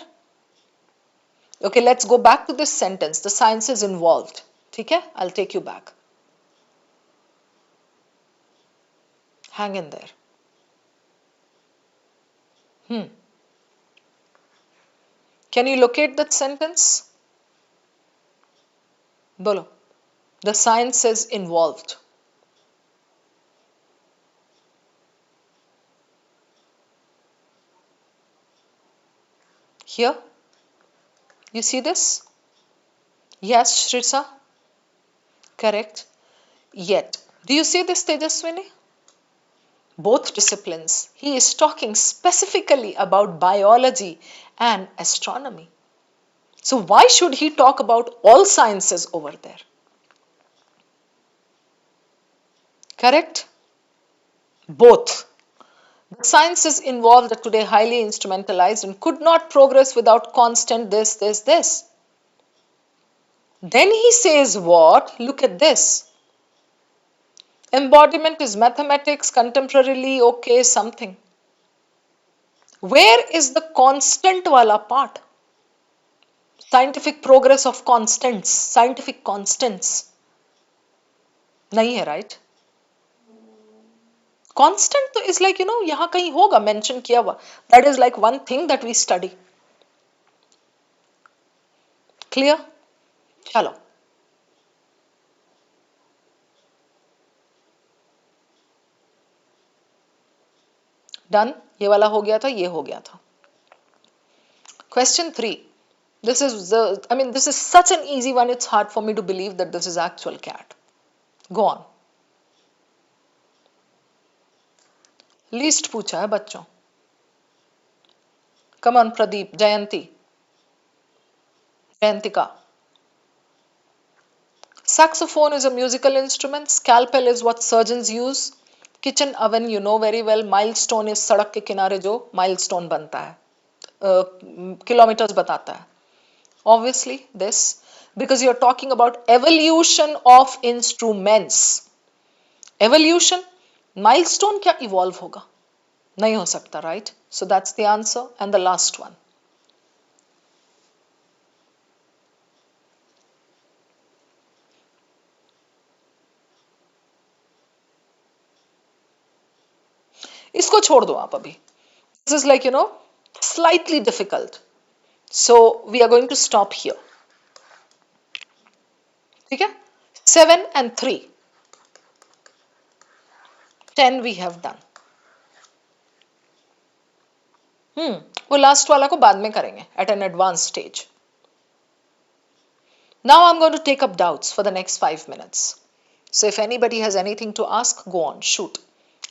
Okay, let's go back to this sentence. The science is involved. Okay, I'll take you back. Hang in there. Can you locate that sentence? Bolo. The science is involved. Here, you see this? Yes, Shrisa? Correct. Yet, do you see this, Tejaswini? Both disciplines. He is talking specifically about biology and astronomy. So, why should he talk about all sciences over there? Correct? Both. The sciences involved are today highly instrumentalized and could not progress without constant this. Then he says what? Look at this. Embodiment is mathematics, contemporarily, okay, something. Where is the constant wala part? Scientific progress of constants, scientific constants. नहीं है, right? Constant तो is like, यहाँ कहीं होगा mention किया हुआ. That is like one thing that we study. Clear? चलो. Done? ये वाला हो गया था, ये हो गया था. Question 3. This is such an easy one, it's hard for me to believe that this is actual CAT. Go on. Least पूछा है बच्चों. Come on, Pradeep, Jayantika. Saxophone is a musical instrument. Scalpel is what surgeons use. Kitchen oven, you know very well. Milestone is सड़क के किनारे जो milestone बनता है. Kilometers बताता है. Obviously, this. Because you're talking about evolution of instruments. Evolution, milestone क्या evolve होगा? नहीं हो सकता, right? So that's the answer. And the last one. इसको छोड़ दो आप अभी. This is like, slightly difficult. So we are going to stop here. ठीक है? 7 and 3. 10 we have done. वो लास्ट वाला को बाद में करेंगे at an advanced stage. Now I'm going to take up doubts for the next 5 minutes. So if anybody has anything to ask, go on, shoot.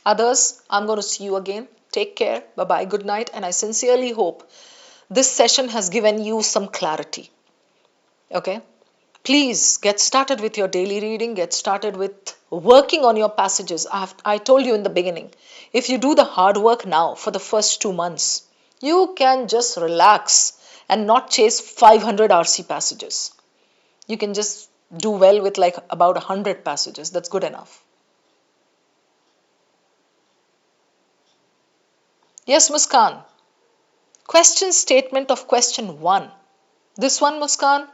Others, I'm going to see you again. Take care. Bye-bye. Good night. And I sincerely hope this session has given you some clarity. Okay? Please get started with your daily reading. Get started with working on your passages. I told you in the beginning, if you do the hard work now for the first 2 months, you can just relax and not chase 500 RC passages. You can just do well with like about 100 passages. That's good enough. Yes, Muskan. Question statement of question 1. This one, Muskan.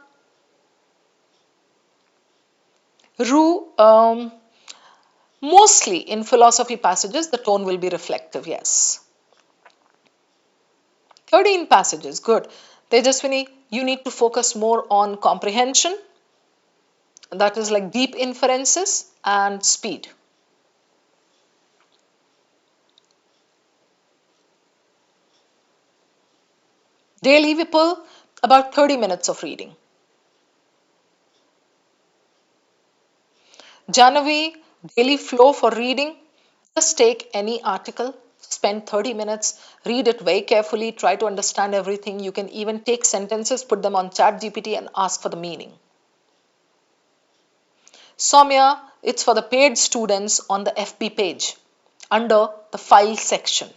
Mostly in philosophy passages, the tone will be reflective, yes. 13 passages, good. Tejaswini, you need to focus more on comprehension. That is like deep inferences and speed. Daily Vipul, about 30 minutes of reading. Janavi, daily flow for reading. Just take any article, spend 30 minutes, read it very carefully, try to understand everything. You can even take sentences, put them on Chat GPT and ask for the meaning. Soumya, it's for the paid students on the FB page under the file section.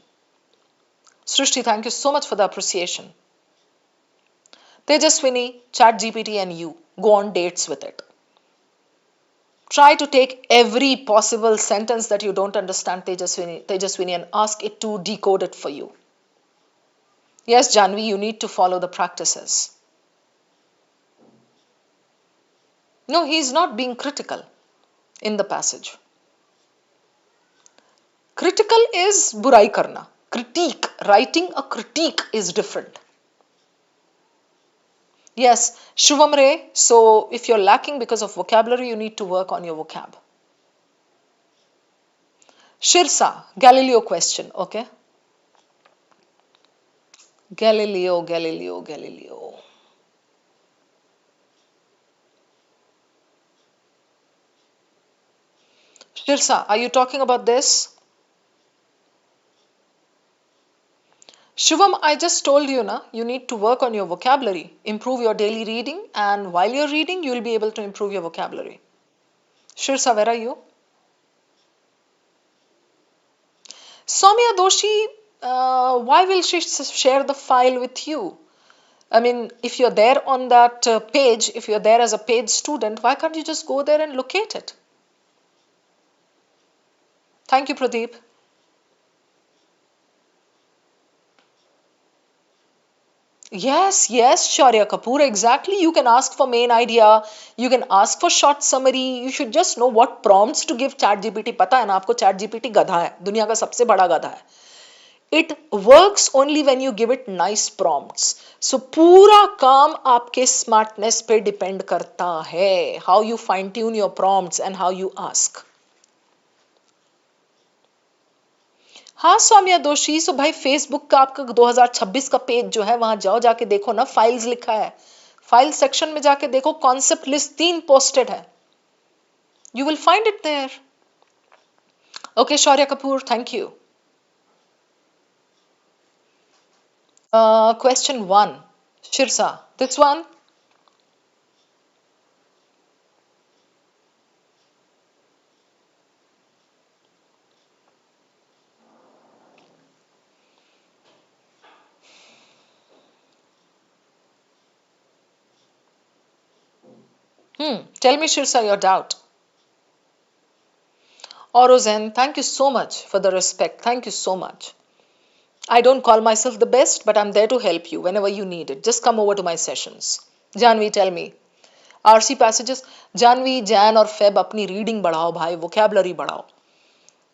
Srishti, thank you so much for the appreciation. Tejaswini, Chat GPT and you go on dates with it. Try to take every possible sentence that you don't understand, Tejaswini, and ask it to decode it for you. Yes, Janvi, you need to follow the practices. No, he is not being critical in the passage. Critical is burai karna. Critique, writing a critique is different. Yes, Shubham Ray, so if you're lacking because of vocabulary, you need to work on your vocab. Shirsa, Galileo question, okay? Galileo. Shirsa, are you talking about this? Shivam, I just told you, na, you need to work on your vocabulary, improve your daily reading, and while you're reading, you'll be able to improve your vocabulary. Shirsa, where are you? Soumya Doshi, why will she share the file with you? I mean, if you're there on that page, if you're there as a paid student, why can't you just go there and locate it? Thank you, Pradeep. Yes, Shaurya Kapoor, exactly. You can ask for main idea, you can ask for short summary, you should just know what prompts to give ChatGPT. पता है ना आपको ChatGPT गधा है, दुनिया का सबसे बड़ा गधा है. It works only when you give it nice prompts. So पूरा काम आपके smartness पे depend करता है. How you fine tune your prompts and how you ask. हाँ सौम्या दोषी, सो भाई फेसबुक का आपका 2026 का पेज जो है वहां जाओ, जाके देखो ना, फाइल्स लिखा है. फाइल सेक्शन में जाके देखो, कॉन्सेप्ट लिस्ट 3 पोस्टेड है. You will find it there. Okay Shaurya Kapoor, thank you. Question 1, Shirsa, this one. Tell me, Shirsa, your doubt. Orozen, thank you so much for the respect. Thank you so much. I don't call myself the best, but I'm there to help you whenever you need it. Just come over to my sessions. Janvi, tell me. RC passages. Janvi, Jan और Feb अपनी reading बढ़ाओ भाई, vocabulary बढ़ाओ,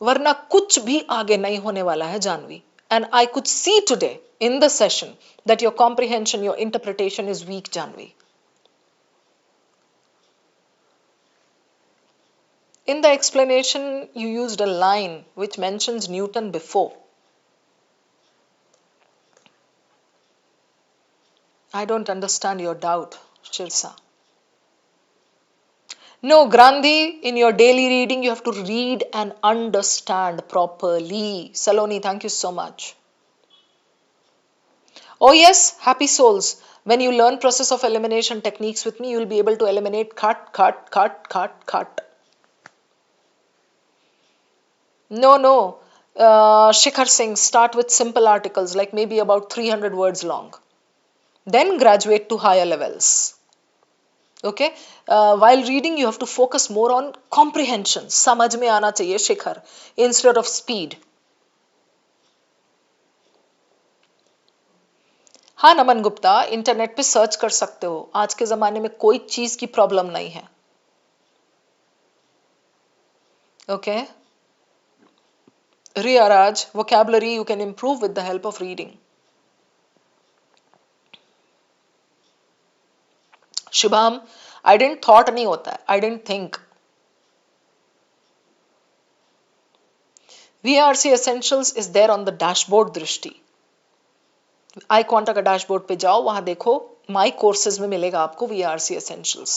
वरना कुछ भी आगे नहीं होने वाला है Janvi. And I could see today in the session that your comprehension, your interpretation is weak, Janvi. In the explanation, you used a line which mentions Newton before. I don't understand your doubt, Shirsa. No, Grandhi, in your daily reading, you have to read and understand properly. Saloni, thank you so much. Oh yes, happy souls. When you learn process of elimination techniques with me, you will be able to eliminate cut. No. Shikhar Singh, start with simple articles, like maybe about 300 words long. Then graduate to higher levels. Okay? While reading, you have to focus more on comprehension. समझ में आना चाहिए शिखर, instead of speed. हाँ नमन Gupta, internet पे search कर सकते हो. आज के जमाने में कोई चीज की प्रॉब्लम नहीं है. Okay? Riya Raj, vocabulary you can improve with the help of reading. Shubham, I didn't thought नहीं होता है. I didn't think. VRC Essentials is there on the dashboard दृष्टि. iQuanta का डैशबोर्ड पे जाओ, वहां देखो माई कोर्सेज में मिलेगा आपको VRC Essentials.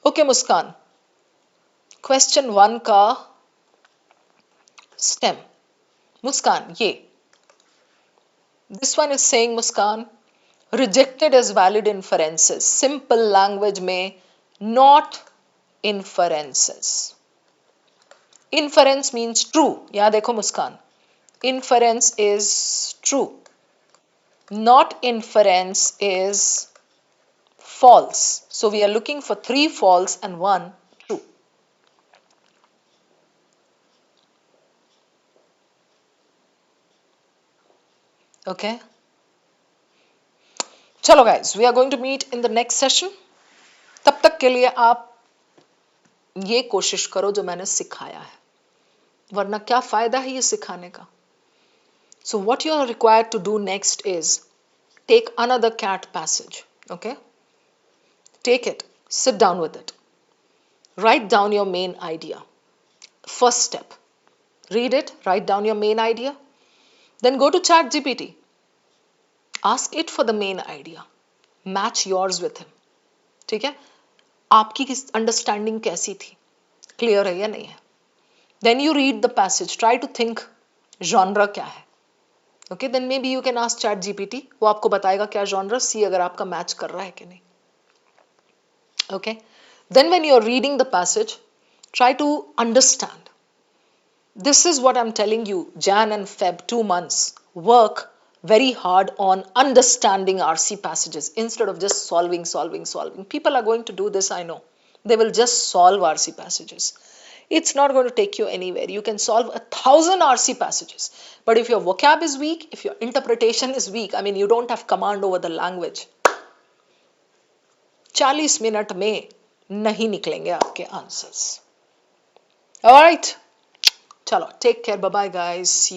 ओके मुस्कान, क्वेश्चन 1 का स्टेम. मुस्कान, ये this one is saying, Muskan, rejected as valid inferences. Simple language में not inferences. Inference means true. यहाँ देखो मुस्कान, inference is true. Not inference is false. So we are looking for 3 false and 1 true. Okay. चलो guys, we are going to meet in the next session. तब तक के लिए आप ये कोशिश करो जो मैंने सिखाया है, वरना क्या फायदा है ये सिखाने का. So what you are required to do next is take another CAT passage. Okay, take it, sit down with it, write down your main idea. First step, read it, write down your main idea, then go to Chat GPT, ask it for the main idea, match yours with him. ठीक है, आपकी understanding कैसी थी, clear है या नहीं है. Then you read the passage, try to think genre क्या है. Okay, then maybe you can ask Chat GPT, वो आपको बताएगा क्या genre, सी अगर आपका मैच कर रहा है कि नहीं. Okay, then when you are reading the passage, try to understand. This is what I'm telling you, Jan and Feb, 2 months, work very hard on understanding RC passages instead of just solving. People are going to do this, I know. They will just solve RC passages. It's not going to take you anywhere. You can solve 1,000 RC passages. But if your vocab is weak, if your interpretation is weak, I mean, you don't have command over the language, 40 minute में नहीं निकलेंगे आपके answers. Alright, चलो, take care, bye bye guys.